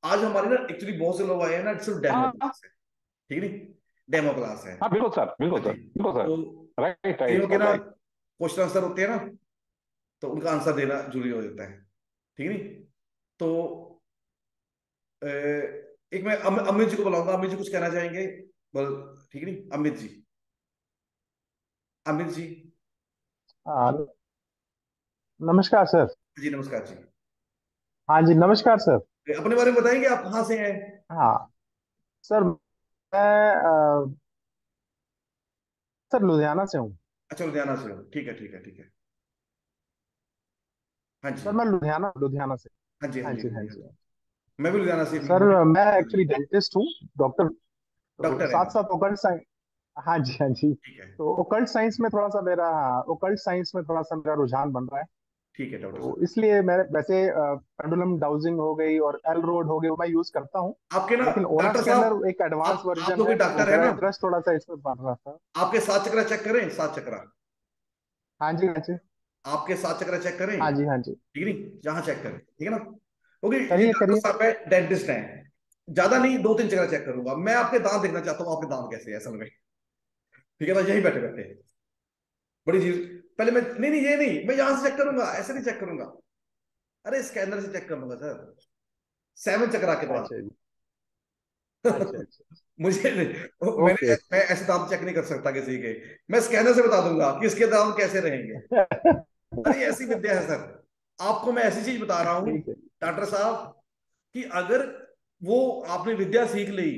आज हमारे ना एक्चुअली बहुत से लोग आए हैं ना, सिर्फ डेमो
हाँ
क्लास है, ठीक है नहीं, डेमो क्लास है।
हाँ बिल्कुल सर, बिल्कुल
हाँ
सर,
जी,
बिल्कुल सर।
तो
राइट
कईयों
राइट
के
सर
ना
राइट।
क्वेश्चन आंसर होते हैं ना, तो उनका आंसर देना जरूरी हो जाता है, ठीक है नहीं। तो एक मैं अमित जी को बुलाऊंगा, अमित जी कुछ कहना चाहेंगे? बोल, ठीक है नहीं, अमित जी, अमित जी।
हाँ, नमस्कार सर।
जी नमस्कार जी।
हाँ जी, नमस्कार सर।
अपने बारे में बताएंगे, आप कहाँ से हैं?
हाँ सर, मैं सर लुधियाना से हूँ।
अच्छा लुधियाना से हो, ठीक है ठीक है ठीक है। हाँ जी,
सर मैं लुधियाना लुधियाना से।
हाँ जी, हाँ
हाँ
जी,
जी
हाँ
हाँ
जी, हाँ
जी।
जी। मैं भी लुधियाना से,
सर मैं एक्चुअली डेंटिस्ट हूँ, डॉक्टर। तो
डॉक्टर है
साथ
आप?
साथ ओकल्ट साइंस। हाँ जी हाँ जी।
ठीक है,
तो ओकल्ट साइंस में थोड़ा सा मेरा, ओकल्ट साइंस में थोड़ा सा मेरा रुझान बन रहा है।
ठीक है डॉक्टर
तो
साहब।
इसलिए मैं वैसे पेंडुलम डाउजिंग हो गई और एल रोड हो गई, वो मैं यूज करता हूँ।
आपके ना
लेकिन ओना
डॉक्टर साहब,
स्कैनर एक एडवांस
आप
वर्जन
लोग
है,
भी
तो
डॉक्टर है
मेरा
ना,
इंटरेस्ट थोड़ा सा इसमें बढ़ रहा था।
आपके सात चक्रा चेक करें, सात चक्रा।
हाँ जी, हाँ जी,
आपके 7 चक्र चेक करें?
हाँ जी, हाँ जी।
ठीक नहीं, जहां चेक करें, ठीक है ना? क्योंकि ये
करिए,
डॉक्टर
करिए।
साहब है, डेंटिस्ट हैं, ज्यादा नहीं 2-3 जगह चेक करूंगा मैं। आपके दांत देखना चाहता हूँ, आपके दांत कैसे हैं असल में, ठीक है ना? यही बैठे बैठे बड़ी चीज। पहले मैं, नहीं नहीं ये नहीं, मैं यहां से चेक करूंगा, ऐसे नहीं चेक करूंगा। अरे स्कैनर से चेक करूंगा सर, 7 चक्र के बाद।
अच्छा जी। अच्छा, अच्छा।
मुझे
ओके,
मैं ऐसे दांत चेक नहीं कर सकता किसी के। मैं स्कैनर से बता दूंगा कि इसके दांत कैसे रहेंगे।
ओके।
अरे ऐसी विद्या है सर, आपको मैं ऐसी चीज बता रहा हूं
ठीक है।
डॉक्टर साहब, कि अगर वो आपने विद्या सीख ली,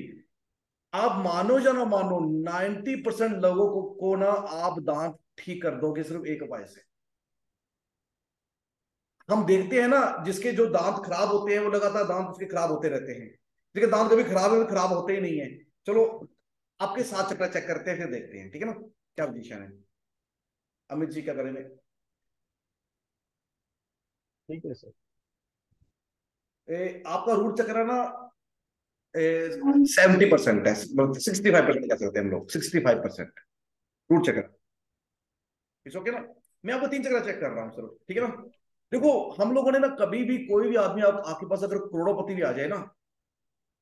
आप मानो या ना मानो 90% लोगों को ना आप दांत ठीक कर दोगे सिर्फ एक उपाय से। हम देखते हैं ना, जिसके जो दांत खराब होते हैं वो लगातार दांत उसके खराब होते रहते हैं, लेकिन दांत कभी खराब है खराब होते ही नहीं है। चलो आपके 7 चक्र चेक करते हैं, फिर देखते हैं, ठीक है ना, क्या पोजीशन है। अमित जी क्या करेंगे?
ठीक है सर।
आपका रूट चक्र है ना 70% है, 65% कह सकते हैं हम लोग, 65% रूट चक्र। इट्स ओके ना? मैं आपको 3 चक्र चेक कर रहा हूँ सर, ठीक है ना? देखो, हम लोगों ने ना कभी भी, कोई भी आदमी आपके पास अगर करोड़पति भी आ जाए ना,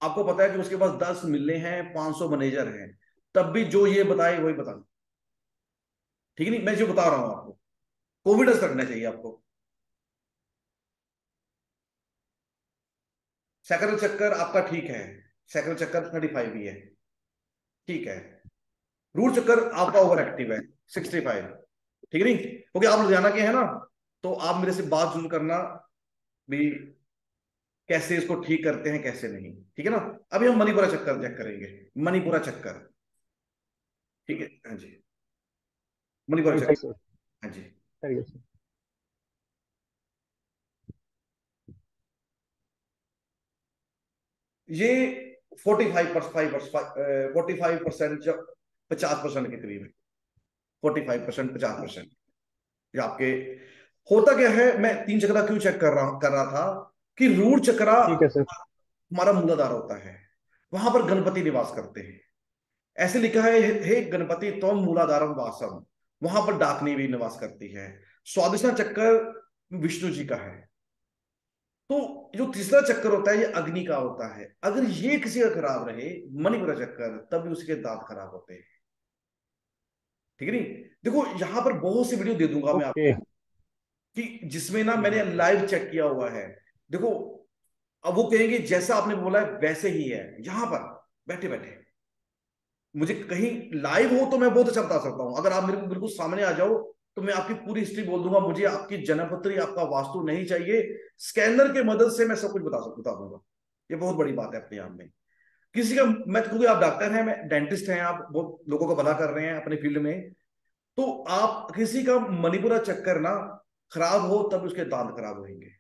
आपको पता है कि उसके पास 10 मिले हैं, 500 मैनेजर हैं, तब भी जो ये बताए वही बताना, ठीक है नहीं? मैं जो बता रहा हूं आपको, कॉन्फिडेंस रखना चाहिए आपको। सैकड़ों चक्कर आपका ठीक है, सैकड़ों चक्कर 35 भी है, ठीक है। रूट चक्कर आपका ओवर एक्टिव है, 65, ठीक है नहीं? क्योंकि आप लुधियाना के हैं ना, तो आप मेरे से बात जरूर करना भी, कैसे इसको ठीक करते हैं कैसे नहीं, ठीक है ना? अभी हम मणिपुरा चक्कर चेक करेंगे, मणिपुरा चक्कर, ठीक है? हाँ जी, मणिपुरा
ठीक है
चक्कर,
सर।
हाँ जी।
करिए सर।
ये 45%, 50% के करीब है, 45%, 50%। ये आपके, होता क्या है, मैं 3 चक्रा क्यों चेक कर रहा था, कि रूट चक्रा
ठीक है सर।
हमारा मूलाधार होता है, वहां पर गणपति निवास करते हैं। ऐसे लिखा है, हे गणपति त्वम मूलाधारम वासम, वहां पर डाकनी भी निवास करती है। स्वादिष्टा चक्कर विष्णु जी का है। तो जो तीसरा चक्कर होता है ये अग्नि का होता है। अगर ये किसी का खराब रहे, मणिपुरा चक्कर, तभी उसके दांत खराब होते हैं, ठीक है नहीं? देखो यहां पर बहुत सी वीडियो दे दूंगा मैं
ओके।
आपको, कि जिसमें ना मैंने लाइव चेक किया हुआ है। देखो, अब वो कहेंगे जैसा आपने बोला है वैसे ही है, यहां पर बैठे बैठे। मुझे कहीं लाइव हो तो मैं बहुत अच्छा बता सकता हूं, अगर आप मेरे को बिल्कुल सामने आ जाओ तो मैं आपकी पूरी हिस्ट्री बोल दूंगा। मुझे आपकी जन्मपत्री, आपका वास्तु नहीं चाहिए, स्कैनर के मदद से मैं सब कुछ बता दूंगा। ये बहुत बड़ी बात है अपने आप में। किसी का, मैं, क्योंकि आप डॉक्टर हैं, मैं डेंटिस्ट हैं, आप बहुत लोगों का भला कर रहे हैं अपने फील्ड में, तो आप किसी का मणिपुरा चक्कर ना खराब हो तब उसके दांत खराब होंगे।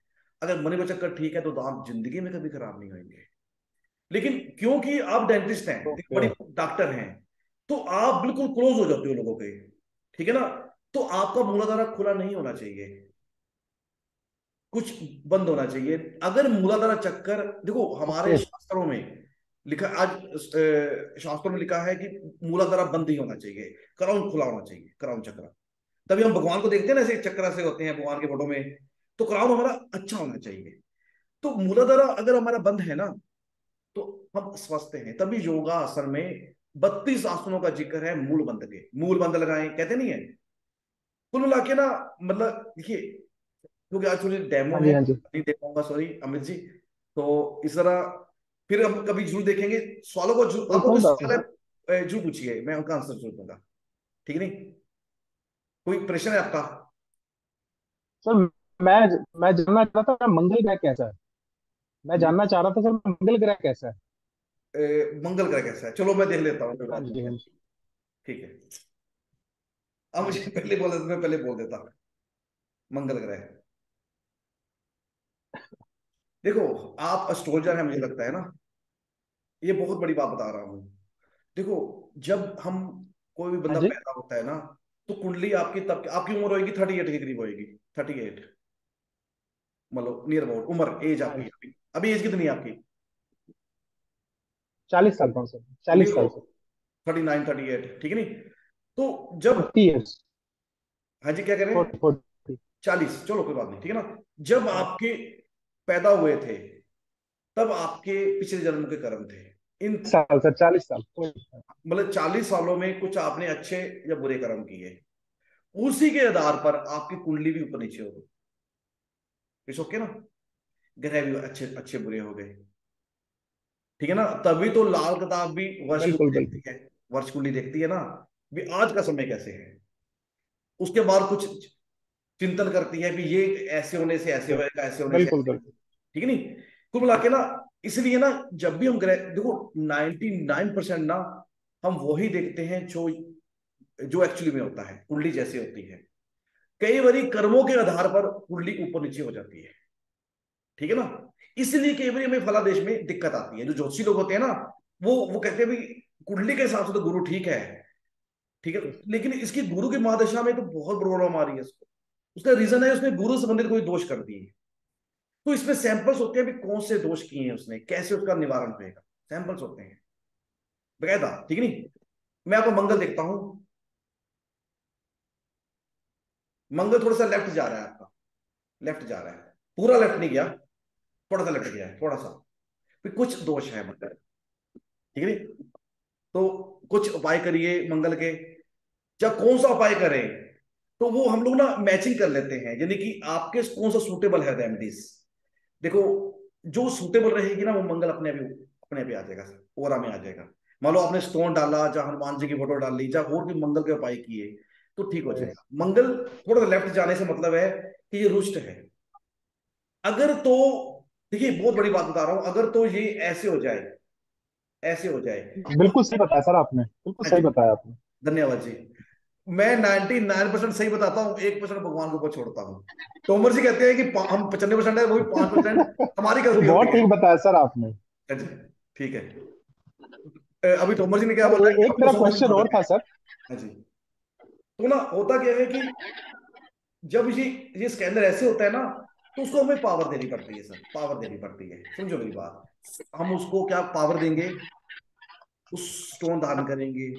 अगर मणिपुरा चक्कर ठीक है तो दांत जिंदगी में कभी खराब नहीं होंगे। लेकिन क्योंकि आप डेंटिस्ट हैं, एक
ओके।
बड़ी डॉक्टर हैं, तो आप बिल्कुल क्लोज हो जाते हो लोगों के, ठीक है ना? तो आपका मूलाधार खुला नहीं होना चाहिए, कुछ बंद होना चाहिए। अगर मूलाधार चक्कर, देखो हमारे
ओके।
शास्त्रों में लिखा, आज शास्त्रों में लिखा है कि मूलाधार बंद ही होना चाहिए, क्राउन खुला होना चाहिए, क्राउन चक्र। तभी हम भगवान को देखते हैं ना, ऐसे चक्र से होते हैं भगवान के फोटो में, तो क्राउन हमारा अच्छा होना चाहिए। तो मूलाधार अगर हमारा बंद है ना, तो हम स्वस्थ हैं। तभी योगासन में 32 आसनों का जिक्र है, मूल बंद के, मूल बंद लगाएं कहते नहीं है। कुल मिला के ना, मतलब देखिए, क्योंकि आज थोड़ी डेमो
हाँ
है,
जी, हाँ जी।
नहीं दे पाऊंगा, सॉरी अमित जी। तो इस तरह फिर हम कभी जरूर देखेंगे सवालों को, जरूर
कोई
आपको कोई
कोई बात
सवाल
नहीं।
है जरूर पूछिए, मैं उनका आंसर जरूर दूंगा, ठीक है नहीं? कोई प्रश्न है आपका?
सर, मैं मैं जानना चाह रहा था मंगल ग्रह कैसा है। मैं जानना चाह रहा था सर, मंगल ग्रह कैसा है।
मंगल ग्रह कैसा है, चलो मैं देख लेता हूँ, कोई
हाँ
बात
जी,
नहीं
हाँ
है,
जी।
ठीक है। अब मुझे पहले बोल देता, मैं पहले बोल देता मंगल ग्रह। देखो, आप एस्ट्रोलजर हैं मुझे लगता है ना, ये बहुत बड़ी बात बता रहा हूँ। देखो, जब हम, कोई भी
हाँ
बंदा
जी।
पैदा होता है ना, तो कुंडली आपकी, तब आपकी उम्र होगी 38 के करीब होगी, 38, मतलब नियर अबाउट उम्र, एज
हाँ
आपकी
जी।
अभी, अभी एज कितनी है आपकी?
40 साल का हूँ सर,
नियर
40 साल
अबाउट
से।
39, 38, ठीक है नहीं? तो जब,
40 ईयर्स।
हाँ जी, क्या करें?
40।
40, चलो कोई बात नहीं, ठीक है ना। जब आपके पैदा हुए थे तब आपके पिछले जन्म के कर्म थे। इन
40 साल सर, 40 साल।
मतलब 40 सालों में कुछ आपने अच्छे या बुरे कर्म किए, उसी के आधार पर आपकी कुंडली भी ऊपर नीचे होगी। इस ओके ना, ग्रह भी अच्छे अच्छे बुरे हो गए, ठीक है ना। तभी तो लाल किताब भी वर्ष
बिल्कुल
कुंडली
बिल्कुल।
देखती है, वर्ष कुंडली देखती है ना, भी आज का समय कैसे है। उसके बाद कुछ चिंतन करती है भी ये ऐसे होने से ऐसे होएगा, ऐसे होने से
बिल्कुल
ऐसे,
बिल्कुल।
ठीक है नहीं। कुल मिला के ना, इसलिए ना जब भी हम ग्रह देखो, 99% ना हम वही देखते हैं जो जो एक्चुअली में होता है, कुंडली जैसे होती है। कई बारी कर्मों के आधार पर कुंडली ऊपर नीचे हो जाती है, ठीक है ना। इसलिए कई बार हमें फलादेश में दिक्कत आती है। जो ज्योतिषी लोग होते हैं ना, वो कहते हैं भी कुंडली के हिसाब से तो गुरु ठीक है, ठीक है, लेकिन इसकी गुरु की महादशा में तो बहुत प्रॉब्लम आ रही है इसको। उसका रीजन है उसने गुरु संबंधित कोई दोष कर दिए। तो इसमें सैंपल्स होते हैं भी कौन से दोष किए हैं उसने, कैसे उसका निवारण होएगा, सैंपल्स होते हैं बेकायदा, ठीक है नहीं। मैं आपको मंगल देखता हूं। मंगल थोड़ा सा लेफ्ट जा रहा है आपका, लेफ्ट जा रहा है, पूरा लेफ्ट नहीं गया, थोड़ा सा लेफ्ट गया है, थोड़ा सा। फिर कुछ दोष है मंगल, ठीक है नहीं। तो कुछ उपाय करिए मंगल के। जब कौन सा उपाय करें, तो वो हम लोग ना मैचिंग कर लेते हैं, यानी कि आपके कौन सा सूटेबल है रेमेडीज। देखो, जो सूटेबल रहेगी ना वो मंगल अपने आप ही आ जाएगा, ओरा में आ जाएगा। मान लो आपने स्टोन डाला, जहाँ हनुमान जी की फोटो डाल ली, जहाँ और भी मंगल के उपाय किए, तो ठीक हो
Yes.
जाएगा। मंगल थोड़ा सा लेफ्ट जाने से मतलब है कि ये रुष्ट है। अगर तो देखिए, बहुत बड़ी बात बता रहा हूं, अगर तो ये ऐसे हो जाए, ऐसे हो जाए तो,
बिल्कुल सही बताया सर आपने, बिल्कुल
हाँ
सही
जी,
बताया आपने।
धन्यवाद जी। मैं 99% सही बताता हूँ, 1% भगवान के ऊपर छोड़ता हूँ। तोमर जी कहते हैं कि हम 95% है, वो भी 5% हमारी
ये
गलती
बहुत
होती है।
ठीक बताया सर आपने।
हाँ जी, ठीक है। अभी तोमर जी ने क्या
सर
बोला है कि
एक
हम तो
मेरा
समझ
क्वेश्चन
बता
और
देते
था
हैं।
सर।
हाँ जी। तो ना होता क्या है कि जब ये स्कैनर ऐसे होता है ना, तो उसको हमें पावर देनी पड़ती है सर, पावर देनी पड़ती है, समझो मेरी बात। हम उसको क्या पावर देंगे, उस स्टोन धारण करेंगे।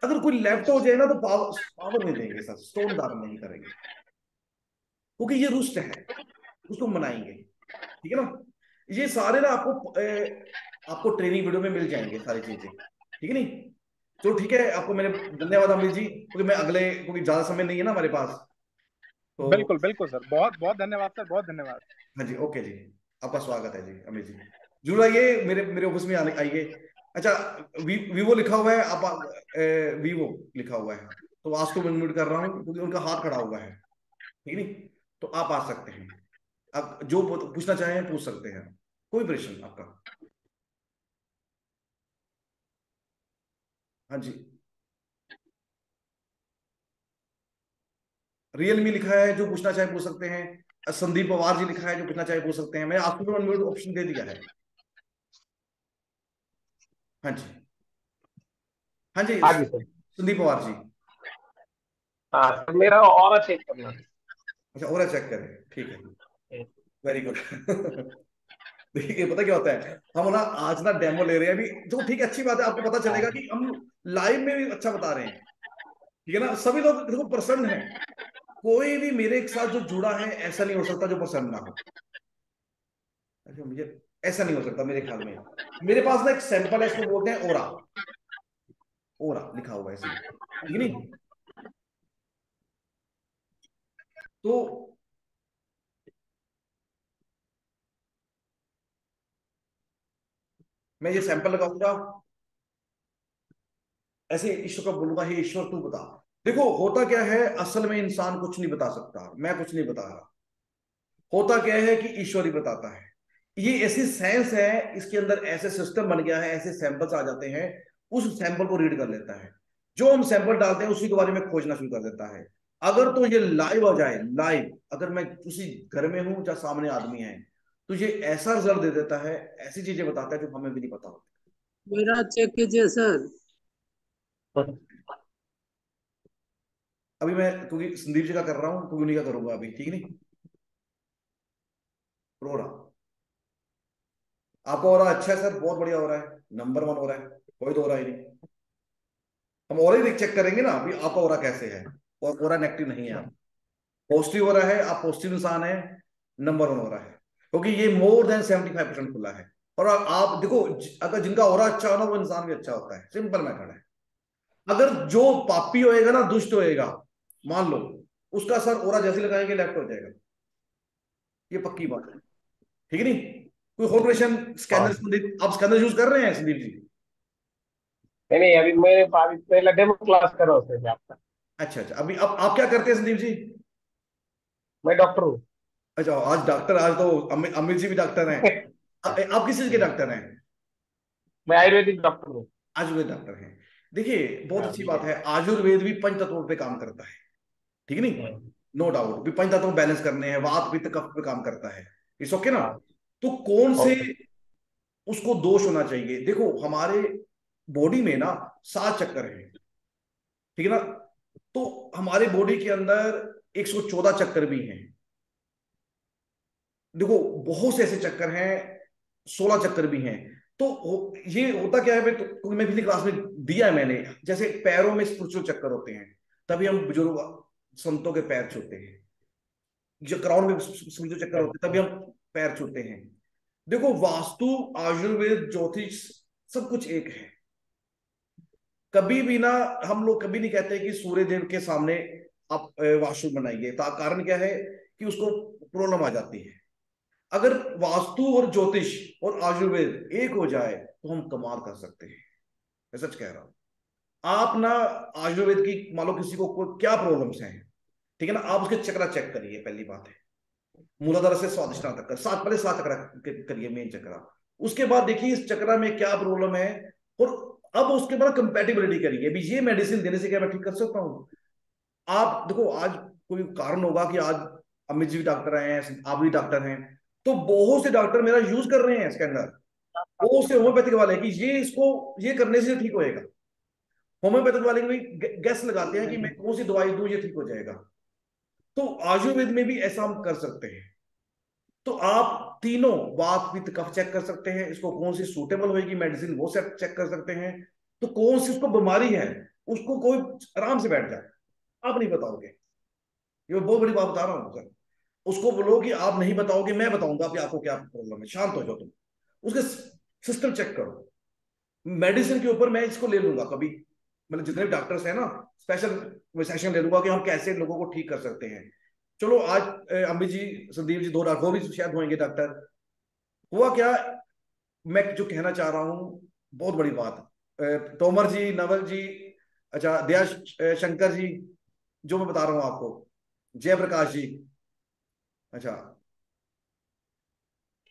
अगर कोई लेफ्ट हो जाए ना तो पावर पावर नहीं देंगे सर, स्टोन धारण नहीं करेंगे, क्योंकि ये रुष्ट है, उसको मनाएंगे, ठीक है ना। ये सारे ना आपको ट्रेनिंग वीडियो में मिल जाएंगे सारी चीजें, ठीक है नहीं। चलो ठीक है, आपको मैंने धन्यवाद अमित जी, क्योंकि मैं अगले, क्योंकि ज्यादा समय नहीं है ना हमारे पास, तो
बिल्कुल बिल्कुल सर, बहुत बहुत धन्यवाद सर, बहुत धन्यवाद।
हाँ जी, ओके जी। आपका स्वागत है जी अमित जी। जरूर आइए, मेरे मेरे ऑफिस में आने आइए। अच्छा, वीवो लिखा हुआ है, आप वीवो लिखा हुआ है, तो आज को मैं म्यूट कर रहा हूँ क्योंकि उनका हाथ खड़ा हुआ है, ठीक नहीं। तो आप आ सकते हैं, आप जो पूछना चाहें पूछ सकते हैं, कोई प्रश्न आपका। हाँ जी, रियलमी लिखा है, जो पूछना चाहे पूछ सकते हैं। संदीप पवार जी लिखा है, जो पूछना चाहे पूछ सकते हैं। मैं आपको भी अनम्यूट ऑप्शन दे दिया है। हाँ जी, हाँ जी,
हाँ जी सर।
संदीप पवार जी।
हाँ सर, मेरा और चेक करना है।
अच्छा, और चेक करें, ठीक है, वेरी गुड। देखिए पता क्या होता है, हम ना आज ना डेमो ले रहे हैं अभी, जो ठीक है, अच्छी बात है, आपको पता चलेगा
हाँ
कि हम लाइव में भी अच्छा बता रहे हैं, ठीक है ना। सभी लोग देखो प्रसन्न है, कोई भी मेरे साथ जो जुड़ा है ऐसा नहीं हो सकता जो प्रसन्न ना हो। अच्छा, मुझे ऐसा नहीं हो सकता मेरे ख्याल में। मेरे पास ना एक सैंपल है, इसको बोलते हैं ओरा, ओरा लिखा हुआ है इसमें, ठीक है नहीं। तो मैं ये सैंपल लगाऊंगा, ऐसे ईश्वर को बोलूंगा, हे ईश्वर तू बता। देखो होता क्या है, असल में इंसान कुछ नहीं बता सकता, मैं कुछ नहीं बता रहा। होता क्या है कि ईश्वर ही बताता है। ये ऐसी साइंस है, इसके अंदर ऐसे सिस्टम बन गया है, ऐसे सैंपल्स आ जाते हैं, उस सैंपल को रीड कर लेता है। जो हम सैंपल डालते हैं उसी के बारे में खोजना शुरू कर देता है। अगर तो ये लाइव आ जाए, लाइव, अगर मैं उसी घर में हूं या सामने आदमी है, तो ये ऐसा रिजल्ट दे देता है, ऐसी चीजें बताता है जो हमें भी नहीं पता होती।
मेरा चेक कीजिए सर।
अभी मैं क्योंकि संदीप जी का कर रहा हूँ, क्योंकि उन्हीं का करूंगा अभी, ठीक नहीं। रो रहा, आपका हो रहा अच्छा है सर, बहुत बढ़िया हो रहा है, नंबर 1 हो रहा है, कोई तो हो रहा ही नहीं। हम और ही चेक करेंगे ना अभी आपका हो रहा कैसे है। और ओरा नेगेटिव नहीं है, आप पॉजिटिव हो रहा है, आप पॉजिटिव इंसान है, नंबर 1 हो रहा है, क्योंकि ये मोर देन 75% खुला है। और आप देखो, अगर जिनका ओरा अच्छा हो ना, वो इंसान भी अच्छा होता है, सिंपल मैथड है। अगर जो पापी होएगा ना, दुष्ट होएगा, मान लो उसका सर ओरा जैसे लगाएंगे लेफ्ट हो जाएगा, ये पक्की बात है, ठीक है नहीं? कोई और क्वेश्चन? स्कैनर,
हाँ।
संदीप आप स्कैनर यूज कर रहे हैं संदीप जी?
नहीं नहीं, अभी मेरे पास पहले डेमो क्लास करो उससे आपका।
अच्छा अच्छा, अभी अब आप क्या करते हैं संदीप जी?
मैं डॉक्टर हूँ।
अच्छा, आज डॉक्टर, आज तो अमित जी भी डॉक्टर हैं। आप किस चीज के डॉक्टर हैं?
मैं आयुर्वेदिक डॉक्टर हूँ।
आयुर्वेद डॉक्टर हैं। देखिए, बहुत
हाँ।
अच्छी बात है, आयुर्वेद भी पंच तत्वों पे काम करता है, ठीक है नहीं?
हम्म।
नो डाउट, भी पंच तत्व बैलेंस करने हैं, वात पित्त कफ पे काम करता है, इस ओके ना?
हाँ।
तो कौन से
ओके।
उसको दोष होना चाहिए? देखो, हमारे बॉडी में ना 7 चक्कर हैं, ठीक है ना? तो हमारे बॉडी के अंदर 114 चक्कर भी हैं। देखो, बहुत से ऐसे चक्कर हैं, 16 चक्कर भी हैं। तो ये होता क्या है भाई, तो मैं पिछली क्लास में दिया है मैंने, जैसे पैरों में स्पिरिचुअल चक्कर होते हैं, तभी हम बुजुर्ग संतों के पैर छूते हैं। जो ग्राउंड में स्पिरिचुअल चक्कर होते हैं, तभी हम पैर छूते हैं। देखो, वास्तु, आयुर्वेद, ज्योतिष, सब कुछ एक है। कभी भी ना, हम लोग कभी नहीं कहते कि सूर्य देव के सामने आप वाशरूम बनाइए, कारण क्या है कि उसको प्रॉब्लम आ जाती है। अगर वास्तु और ज्योतिष और आयुर्वेद एक हो जाए तो हम कमाल कर सकते हैं, मैं सच कह रहा हूं। आप ना, आयुर्वेद की मान लो किसी को कोई क्या प्रॉब्लम्स हैं, ठीक है ना, आप उसके चक्रा चेक करिए, पहली बात है, मूलाधार से स्वादिष्टान तक कर, सात, पहले 7 चक्रा करिए, मेन चक्रा। उसके बाद देखिए इस चक्रा में क्या प्रॉब्लम है, और अब उसके बाद कंपेटिबिलिटी करिए, अभी ये मेडिसिन देने से क्या मैं ठीक कर सकता हूँ? आप देखो, आज कोई कारण होगा कि आज अमित जी भी डॉक्टर हैं, आप भी डॉक्टर हैं, तो बहुत से डॉक्टर मेरा यूज कर रहे हैं इसके अंदर, बहुत से होम्योपैथिक वाले कि ये इसको ये करने से ठीक होएगा। होम्योपैथिक वाले भी गैस लगाते हैं कि मैं कौन सी दवाई दूं ये ठीक हो जाएगा। तो आयुर्वेद में भी ऐसा हम कर सकते हैं। तो आप तीनों, वात पित्त कफ चेक कर सकते हैं, इसको कौन सी सूटेबल होगी मेडिसिन वो सब चेक कर सकते हैं। तो कौन सी उसको बीमारी है, उसको कोई आराम से बैठ जाए, आप नहीं बताओगे, ये बहुत बड़ी बात बता रहा हूँ सर। उसको बोलो कि आप नहीं बताओगे, मैं बताऊंगा कि आपको क्या प्रॉब्लम है, शांत हो जाओ तुम, उसके सिस्टम चेक करो। मेडिसिन के ऊपर मैं इसको ले लूंगा कभी, मतलब जितने भी डॉक्टर्स हैं ना, स्पेशल सेशन ले लूंगा कि हम कैसे लोगों को ठीक कर सकते हैं। चलो आज अम्बी जी, संदीप जी, 2 डॉक्टर भी शायद होंगे डॉक्टर। हुआ क्या, मैं जो कहना चाह रहा हूँ, बहुत बड़ी बात, तोमर जी, नवल जी, अच्छा, दया शंकर जी, जो मैं बता रहा हूँ आपको, जयप्रकाश जी, अच्छा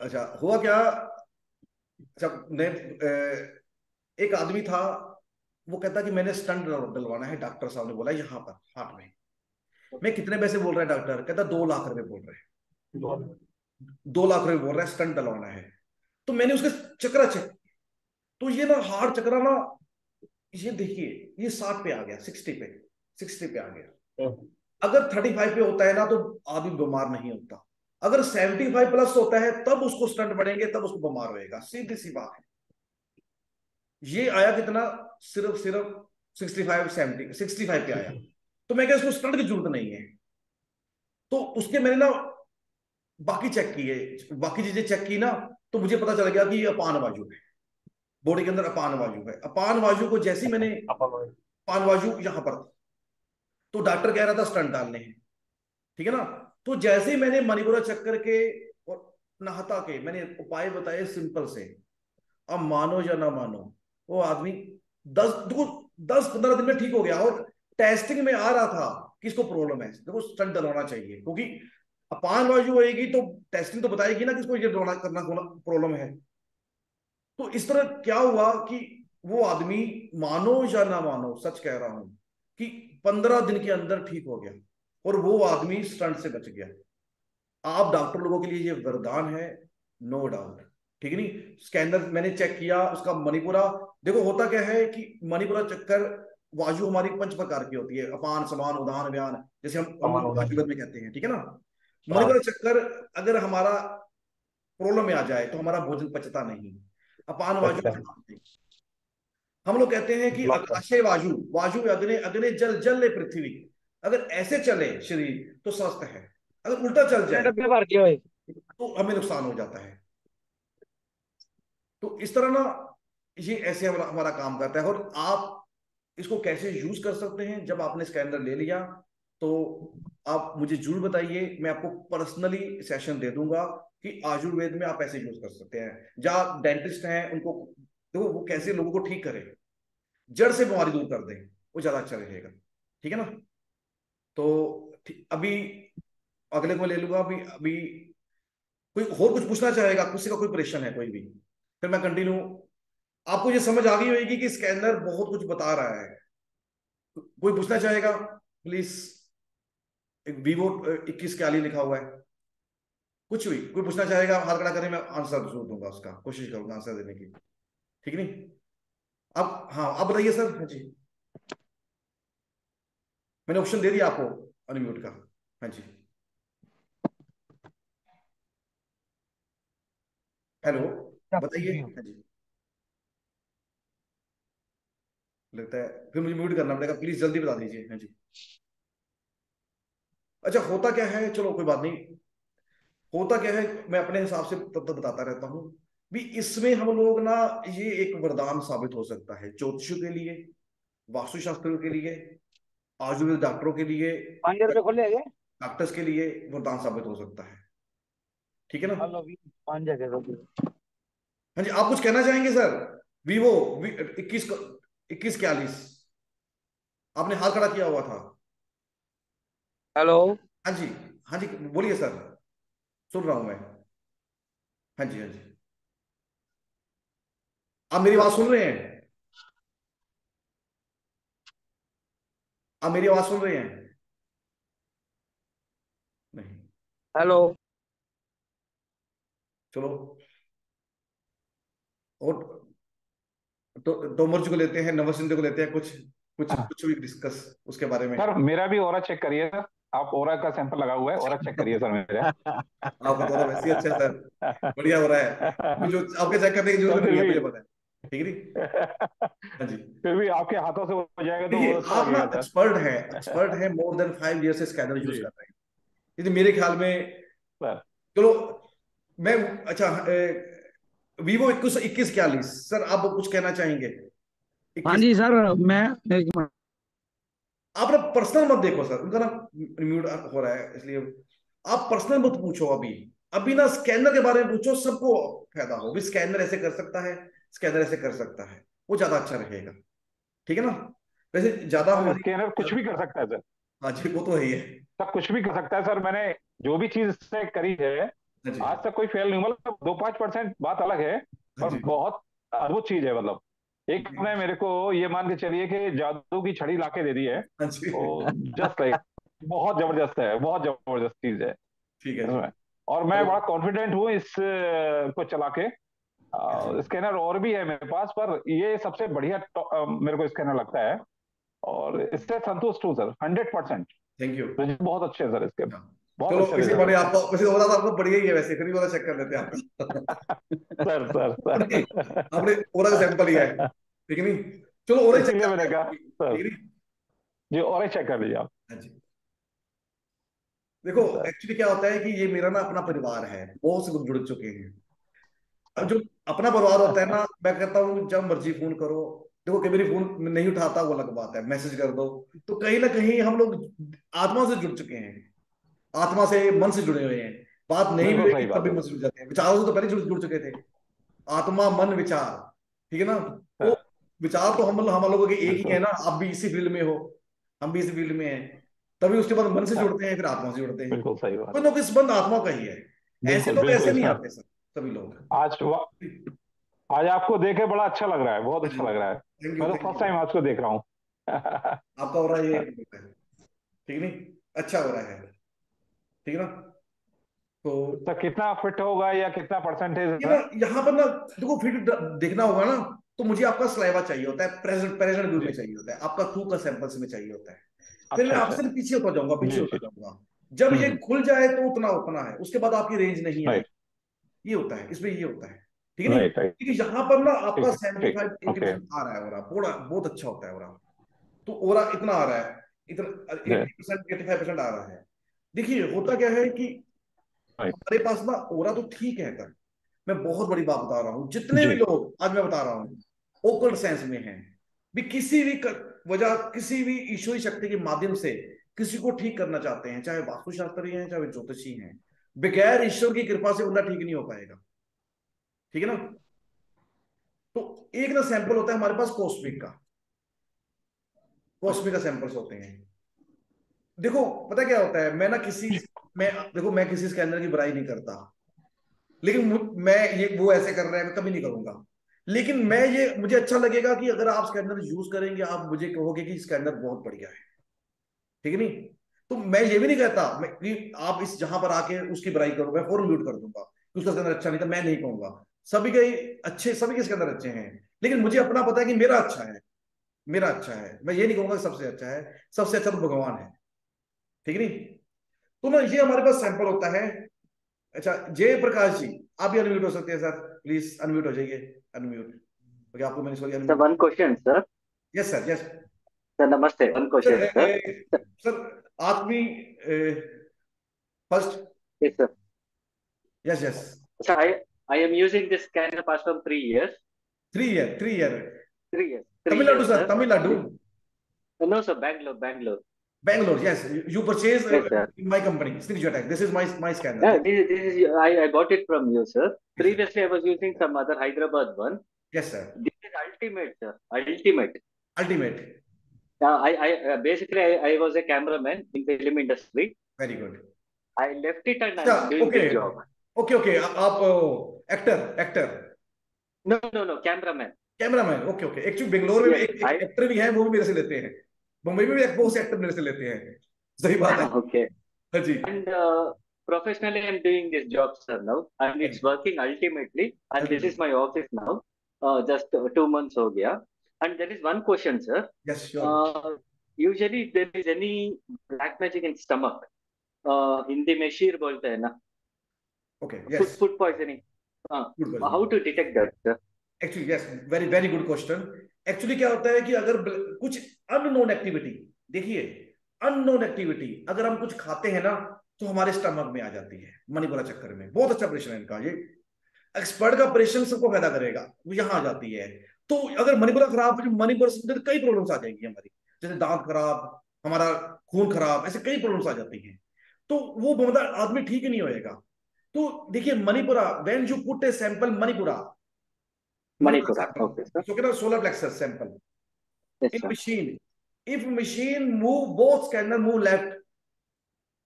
अच्छा, हुआ क्या, अच्छा, ने एक आदमी था, वो कहता कि मैंने स्टंट डलवाना है, डॉक्टर साहब ने बोला यहाँ पर हाथ में। मैं, कितने पैसे बोल रहा है डॉक्टर? कहता 2 लाख रुपए बोल रहे हैं, 2 लाख रुपए बोल रहा है, स्टंट डलवाना है। तो मैंने उसके चक्रा चेक, तो ये ना हार्ड चक्रा ना, ये देखिए, ये 60 पे आ गया, 60 पे आ गया। अगर 35 पे होता है ना तो आदमी बीमार नहीं होता, अगर 75 प्लस होता है तब उसको स्टंट बढ़ेंगे, तब उसको बीमार होएगा, सीधी सी बात है। ये आया कितना, सिर्फ सिर्फ 65 पे आया। तो मैं क्या, इसको स्टंट की जरूरत नहीं है। तो उसके मैंने ना बाकी चेक किए, बाकी चीजें चेक की ना, तो मुझे पता चल गया कि ये अपान वायु है, बॉडी के अंदर अपान वायु है। अपान वायु को जैसे ही मैंने, अपान वायु यहां पर, तो डॉक्टर कह रहा था स्टंट डालने हैं, ठीक है ना? तो जैसे ही मैंने मणिपुरा चक्कर के और नहाता के मैंने उपाय बताए सिंपल से, अब मानो या ना मानो, वो आदमी 10-15 दिन में ठीक हो गया। और टेस्टिंग में आ रहा था कि इसको प्रॉब्लम है, देखो स्टंट डलवाना चाहिए, क्योंकि अपान वायु होएगी तो टेस्टिंग तो बताएगी ना कि इसको ये डलवाना करना प्रॉब्लम है। तो इस तरह क्या हुआ कि वो आदमी, मानो या ना मानो, सच कह रहा हूं कि 15 दिन के अंदर ठीक हो गया, और वो आदमी स्टंट से बच गया। आप डॉक्टर लोगों के लिए ये वरदान है, नो डाउट, ठीक है नहीं? स्कैनर मैंने चेक किया उसका, मणिपुरा, देखो होता क्या है कि मणिपुरा चक्कर, वायु हमारी 5 प्रकार की होती है, अपान, समान, उदान, व्यान, जैसे हम लोग आयुर्वेद में कहते हैं, ठीक है ना? मणिपुरा चक्कर अगर हमारा प्रॉब्लम में आ जाए तो हमारा भोजन पचता नहीं, अपान वायु, हम लोग कहते हैं कि आकाशे वायु, वायु अग्नि, अग्नि जल, जल ले पृथ्वी, अगर ऐसे चले शरीर तो स्वस्थ है, अगर उल्टा चल जाए
डब्बे भर दिया भाई।
तो हमें नुकसान हो जाता है। तो इस तरह ना ये ऐसे हमारा हमारा काम करता है। और आप इसको कैसे यूज कर सकते हैं, जब आपने स्कैनर ले लिया तो आप मुझे जरूर बताइए, मैं आपको पर्सनली सेशन दे दूंगा कि आयुर्वेद में आप ऐसे यूज कर सकते हैं। जहाँ डेंटिस्ट हैं उनको देखो वो कैसे लोगों को ठीक करें, जड़ से बीमारी दूर कर दें, वो ज्यादा अच्छा रहेगा। ठीक है ना? तो अभी अगले को ले लूंगा। अभी अभी कोई और कुछ पूछना चाहेगा, किसी का कोई परेशान है कोई भी, फिर मैं कंटिन्यू। आपको ये समझ आ गई होगी कि स्कैनर बहुत कुछ बता रहा है। कोई पूछना चाहेगा प्लीज? एक वीवो 2141 लिखा हुआ है। कुछ भी कोई पूछना चाहेगा हाथ खड़ा करें, मैं आंसर जरूर दूंगा, उसका कोशिश करूंगा आंसर देने की। ठीक नहीं? अब हाँ, आप बताइए सर। हाँ जी, मैंने ऑप्शन दे दिया आपको अनम्यूट का। हाँ जी, हेलो, बताइए। हाँ जी, लगता है फिर मुझे म्यूट करना पड़ेगा, प्लीज जल्दी बता दीजिए। हाँ जी। अच्छा, होता क्या है, चलो कोई बात नहीं। होता क्या है, मैं अपने हिसाब से तब तक बताता रहता हूँ भी। इसमें हम लोग ना, ये एक वरदान साबित हो सकता है ज्योतिषियों के लिए, वास्तुशास्त्रियों के लिए, आयुर्वेद डॉक्टरों के लिए,
5 रुपए खोले है।
डॉक्टर्स के लिए वरदान साबित हो सकता है। ठीक है ना?
हेलो भी 5 जगह।
हाँ जी, आप कुछ कहना चाहेंगे सर? वीवो 2141, आपने हाथ खड़ा किया हुआ था।
हेलो।
हाँ जी, हाँ जी, बोलिए सर, सुन रहा हूं मैं। हाँ जी, हाँ जी, आप मेरी आवाज सुन रहे हैं? आप मेरी आवाज सुन रहे हैं? नहीं?
हेलो।
चलो, और तो तोमर जी को लेते हैं, नमर सिंधे को लेते हैं, कुछ कुछ कुछ भी डिस्कस उसके बारे में।
सर मेरा भी ओरा चेक करिए सर। आप ओरा का सैंपल लगा हुआ है, ओरा चेक करिए सर मेरा।
आपका तो वैसे ही अच्छा है सर, बढ़िया हो रहा है। मुझे आपके चेक करने की
सर
जरूरत
फिर
नहीं है,
भी
मुझे पता है। ठीक है नहीं? हाँ जी।
फिर भी आपके हाथों से हो जाएगा तो
देखिए,
बहुत अच्छा
आप ना
लगेगा
एक्सपर्ट हैं,
सर।
एक्सपर्ट हैं, मोर देन 5 ईयर से स्कैनर यूज
जी
कर रहे हैं। ये तो मेरे ख्याल में,
सर।
चलो मैं, अच्छा, वीवो 2141 सर, आप कुछ कहना चाहेंगे?
हाँ
21,
जी सर। मैं एक मिनट।
आप ना पर्सनल मत देखो सर, उनका ना म्यूट हो रहा है इसलिए। आप पर्सनल मत पूछो अभी। अभी ना स्कैनर के बारे में पूछो, सबको फायदा हो भी। स्कैनर ऐसे कर सकता है, स्कैनर ऐसे कर सकता है, वो ज्यादा अच्छा रहेगा। ठीक है ना? वैसे ज्यादा
सर
हमारी,
स्कैनर कुछ भी कर सकता है सर।
हाँ जी, वो तो है ही है।
सब कुछ भी कर सकता है सर। मैंने जो भी चीज इससे करी है
हाँ जी,
आज तक कोई फेल नहीं, मतलब 2-5% बात अलग है,
हाँ
पर
जी,
बहुत अद्भुत चीज है। मतलब एक ने मेरे को ये मान के चलिए कि जादू की छड़ी लाके दे दी है।
हाँ जी।
तो जस्ट लाइक बहुत जबरदस्त है, बहुत जबरदस्त चीज है
ठीक है जी।
इसमें। और मैं
चलो,
बड़ा कॉन्फिडेंट हूँ इस को चला के।
हाँ जी,
स्कैनर और भी है मेरे पास, पर ये सबसे बढ़िया मेरे को स्कैनर लगता है। और इससे संतुष्ट हूँ सर 100%।
Thank you.
रिजल्ट बहुत अच्छे हैं सर इसके, बहुत
चलो,
अच्छे
इसी
रिजल्ट
बड़े
है
आपको वैसे तो बता, आपको बढ़िया ही है वैसे, फिर भी वाला चेक कर लेते हैं आपका।
सर सर
आपने
सर।
आपने ओरा का सैंपल लिया है, ठीक है नहीं? चलो, ओरा ही चेक
इसीलिए
करते
मैंने
हैं,
कहा
ठीक
सर
है नहीं?
जी, और चेक कर लीजिए आप।
हाँ जी। देखो,
सर
एक्चुअली क्या होता है कि ये मेरा ना अपना परिवार है, बहुत से लोग जुड़ चुके हैं। अब जो अपना परिवार होता है ना, मैं कहता हूँ जब मर्जी फोन करो। देखो, कई बार फोन नहीं उठाता, वो अलग बात है, मैसेज कर दो। तो कहीं ना कहीं हम लोग आत्मा से जुड़ चुके हैं, आत्मा से, मन से जुड़े हुए हैं। बात नहीं भी
बिल्कुल
होगी
सही
तब
बात
भी
है
मन से जुड़ जाते हैं, विचारों से तो पहले जुड़ जुड़ चुके थे। आत्मा, मन, विचार, ठीक है ना? वो
सर।
विचार तो हम लोगों के एक ही है
बिल्कुल
ना, आप भी इसी फील्ड में हो, हम भी इसी फील्ड में हैं। तभी उसके बाद मन से
सर,
जुड़ते हैं, फिर आत्मा से जुड़ते हैं।
बिल्कुल सही बात।
कोई ना कोई संबंध आत्मा का ही है। ऐसे
बिल्कुल
लोग
बिल्कुल
ऐसे नहीं
सर।
आते सर, सभी लोग।
आज आज आपको देखे बड़ा अच्छा लग रहा है, बहुत
हाँ जी,
अच्छा लग रहा है।
थैंक यू,
मैं तो
थैंक
फर्स्ट
यू।
टाइम आपको देख रहा हूँ।
आपका हो रहा है, ये ठीक नहीं, अच्छा हो रहा है, ठीक है ना? तो
तो कितना फिट होगा या कितना परसेंटेज
ये ना,
है?
यहाँ पर ना, देखो फिर देखना होगा ना, तो मुझे आपका सलाइवा चाहिए होता है, प्रेजेंट प्रेजेंट व्यू में
जी।
चाहिए होता है, आपका थू का सैंपल्स में चाहिए होता है। फिर मैं
अच्छा अच्छा।
आपसे पीछे होता जाऊंगा, पीछे
जी
होता
जी।
जाऊंगा। जब ये
हम्म।
खुल जाए तो उतना उतना है, उसके बाद आपकी रेंज नहीं आई।
राइट
ये होता है इसमें, ये होता है। ठीक है नहीं?
Right right.
क्योंकि यहाँ पर ना आपका
ठीक है
सेवेंटी
ठीक।
Five eighty
okay.
परसेंट आ रहा है, ओरा थोड़ा बहुत अच्छा होता है ओरा। तो ओरा इतना आ रहा है। इतना
Yeah.
80% 85% आ रहा है। देखिए होता क्या है कि
Right.
हमारे पास ना ओरा तो ठीक है कर, मैं बहुत बड़ी बात बता रहा हूँ, जितने भी
जी
लोग आज मैं बता रहा हूँ ओकल्ट सेंस में हैं, भी किसी भी वजह, किसी भी ईश्वरी शक्ति के माध्यम से किसी को ठीक करना चाहते हैं, चाहे वास्तुशास्त्री हैं चाहे ज्योतिषी हैं, बगैर ईश्वर की कृपा से बंदा ठीक नहीं हो पाएगा। ठीक है ना। तो एक ना सैंपल होता है हमारे पास कॉस्मिक का, कॉस्मिक का सैंपल्स होते हैं। देखो पता क्या होता है, मैं देखो मैं किसी स्कैनर की बुराई नहीं करता, लेकिन मैं ये वो ऐसे कर रहे हैं मैं कभी नहीं करूंगा। लेकिन मैं ये मुझे अच्छा लगेगा कि अगर आप स्कैनर यूज करेंगे आप मुझे कहोगे कि स्कैनर बहुत बढ़िया है। ठीक है नहीं। तो मैं ये भी नहीं कहता कि आप इस जहां पर आके उसकी बुराई करो, मैं फौरन म्यूट कर दूंगा कि उसका स्कैनर अच्छा नहीं था, मैं नहीं कहूंगा। सभी के अच्छे, सभी के स्कैनर अच्छे हैं, लेकिन मुझे अपना पता है कि मेरा अच्छा है, मेरा अच्छा है। मैं ये नहीं कहूंगा कि सबसे अच्छा है, सबसे अच्छा तो भगवान है। ठीक है नहीं। तो ना ये हमारे पास सैंपल होता है। अच्छा जय प्रकाश जी, आप भी अनम्यूट हो सकते हैं सर, प्लीज अनम्यूट हो जाइए। अनम्यूट, ओके आपको मैंने sorry
Sir,
unmute.
one question, sir.
Yes sir, yes
Sir, namaste. One
sir.
question, sir.
Sir आदमी first.
Yes, sir.
Yes yes.
Sir, I am using this scanner past from 3 years.
3 year, 3 year.
3 years. Three
Tamil Nadu
years,
sir,
sir.
Tamil Nadu.
No, sir. Bangalore, Bangalore.
Bangalore, yes, you purchase
Yes, sir.
in my company Srijatek, this is my scanner,
Yeah,
yes.
this is I bought it from you, sir.
Yes sir,
Previously, I was using some other Hyderabad one.
yes sir.
This is ultimate, sir. Ultimate.
Ultimate,
I basically I was a cameraman in film industry.
very good.
I left it and
अच्छा
I'm doing
okay,
this job.
Okay okay, आप actor, actor,
No, no, no. Cameraman.
Cameraman, okay okay. Actually Bangalore में भी
Yes,
एक एक्टर भी है, वो भी मेरे से लेते हैं। मुंबई में भी एक बहुत से एक्टर मेरे से लेते हैं। सही बात है।
Okay.
हाँ जी।
And professionally, I'm doing this job, sir, now, and it's working ultimately. And this is my office now. Just 2 months हो गया. And there is one question, sir.
Yes sure.
Usually, if there is any black magic in stomach, Hindi में शीर बोलते हैं ना,
okay
food
yes,
food poisoning.
Good
How
question.
to detect that, sir?
Actually yes, very very good question. Actually क्या होता है कि अगर कुछ अननोन एक्टिविटी, देखिए अननोन एक्टिविटी अगर हम कुछ खाते हैं ना तो हमारे स्टमक में आ जाती है, मणिपुरा चक्कर में। बहुत अच्छा ऑपरेशन है इनका, ये एक्सपर्ट का ऑपरेशन सबको फायदा करेगा, वो यहाँ आ जाती है। तो अगर मणिपुरा खराब है, मणिपुर से कई प्रॉब्लम्स आ जाएंगी हमारी, जैसे दांत खराब, हमारा खून खराब, ऐसे कई प्रॉब्लम्स आ जाती हैं। तो वो बंदा आदमी ठीक ही नहीं होएगा। तो देखिए Manipura, when you put a sample Manipura, Manipura
Manipura.
sample.
Okay, sir.
So get a solar plexus sample
Yes,
in
sir.
machine. If machine move, both scanner move left,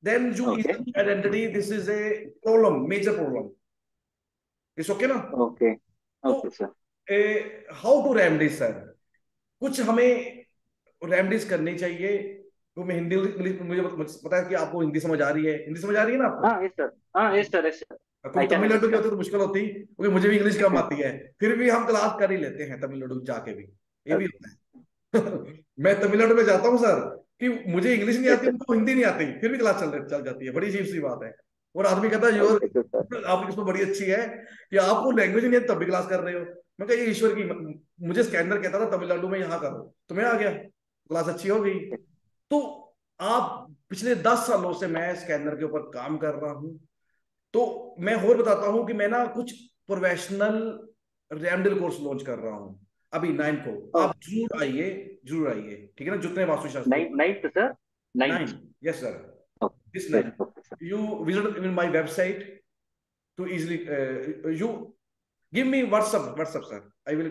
then you
Okay.
easily identity this is a problem, major problem. It's okay ना?
Okay.
तो
Okay, sir.
How to remedies sir, कुछ हमें रेमडीज करनी चाहिए। तो मैं हिंदी इंग्लिश, मुझे पता है कि आपको हिंदी समझ आ रही है, हिंदी समझ आ रही है ना आपको?
हाँ, yes, sir. हाँ, yes, sir. Yes, sir.
क्योंकि
I can
तमिलनाडु के
understand.
होते तो मुश्किल होती, क्योंकि मुझे भी इंग्लिश कम आती है, फिर भी हम क्लास कर ही लेते हैं तमिलनाडु जाके भी, ये भी
Okay.
होता है। मैं तमिलनाडु में जाता हूँ सर, कि मुझे इंग्लिश नहीं
Yes,
आती,
sir.
उनको हिंदी नहीं आती, फिर भी क्लास चल जाती है। बड़ी अजीब सी बात है। और आदमी कहता है योर,
Okay, good, sir.
आपकी किस्मत बड़ी अच्छी है कि आपको लैंग्वेज नहीं है तब भी क्लास कर रहे हो। मैं कहा ये ईश्वर की, मुझे स्कैनर कहता था तमिलनाडु में यहाँ करो, तो मैं आ गया, क्लास अच्छी हो गई। तो आप पिछले 10 सालों से मैं स्कैनर के ऊपर काम कर रहा हूँ। तो मैं और बताता हूं कि मैं ना कुछ प्रोफेशनल रैमडिल कोर्स लॉन्च कर रहा हूं अभी 9 को।
Oh,
आप जरूर आइए, जरूर आइए, ठीक है ना, जितने वास्तुशास्त्री।
ninth, sir.
9,
Ninth.
Yes sir,
Oh,
this
yes,
9
okay, sir.
you visit in my website to easily you give me WhatsApp sir, I will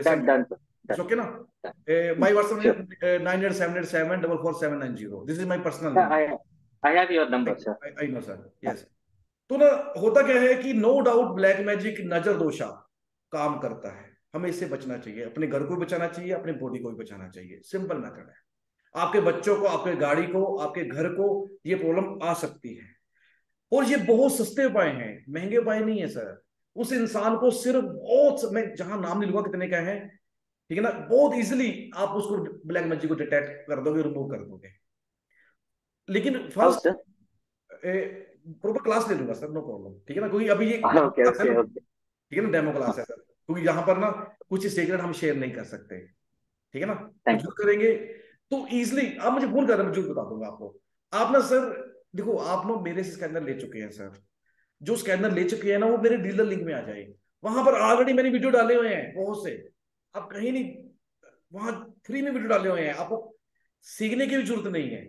send
Done, sir.
it's
Done.
okay na.
Done.
My WhatsApp
Sure.
is 9878744790, this is my personal
Yeah,
number.
I have your number, sir.
I know sir, yes. तो ना होता क्या है कि नो डाउट ब्लैक मैजिक नजर दोषा काम करता है, हमें इससे बचना चाहिए, अपने घर को भी बचाना चाहिए, अपने बॉडी को भी बचाना चाहिए। सिंपल मेथड है। आपके बच्चों को, आपके गाड़ी को, आपके घर को ये प्रॉब्लम आ सकती है, और ये बहुत सस्ते उपाय हैं, महंगे उपाय नहीं है सर। उस इंसान को सिर्फ बहुत, मैं जहां नाम नहीं लूंगा कितने का है, ठीक है ना, बहुत इजिली आप उसको ब्लैक मैजिक को डिटेक्ट कर दोगे, रिमूव कर दोगे। लेकिन
How,
first
sir?
Proper class ले लूंगा सर, नो प्रॉब्लम, ठीक है ना, क्योंकि अभी ये
Okay,
क्लास है
okay,
ना,
okay.
ठीक है ना, डेमो क्लास है सर, क्योंकि यहाँ पर ना कुछ सीक्रेट हम शेयर नहीं कर सकते, ठीक है ना, तो
Thank
जो
you.
करेंगे तो इजिली आप मुझे फोन कर रहे हैं, मैं जरूर बता दूंगा आपको। आप ना सर, देखो आप ना मेरे से स्कैनर ले चुके हैं सर, जो स्कैनर ले चुके हैं ना वो मेरे डीलर लिंक में आ जाए, वहां पर ऑलरेडी मैंने वीडियो डाले हुए हैं बहुत से। आप कहीं नहीं, वहां फ्री में वीडियो डाले हुए हैं, आपको सीखने की भी जरूरत नहीं है।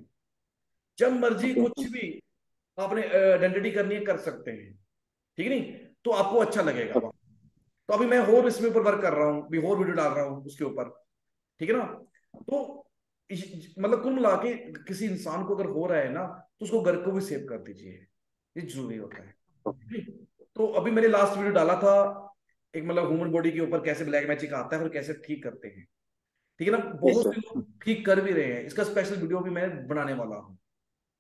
जब मर्जी कुछ भी आपने आइडेंटिटी करनी है कर सकते हैं, ठीक है नहीं, तो आपको अच्छा लगेगा वहाँ। तो अभी मैं और इसमें ऊपर वर्क कर रहा हूँ, भी और वीडियो डाल रहा हूँ उसके ऊपर, ठीक है ना। तो मतलब कुल मिला के किसी इंसान को अगर हो रहा है ना, तो उसको घर को भी सेव कर दीजिए, ये जरूरी होता है। तो अभी मैंने लास्ट वीडियो डाला था एक, मतलब ह्यूमन बॉडी के ऊपर कैसे ब्लैक मैजिक आता है और कैसे ठीक करते हैं, ठीक है ना। बहुत से लोग ठीक कर भी रहे हैं, इसका स्पेशल वीडियो भी मैं बनाने वाला हूँ,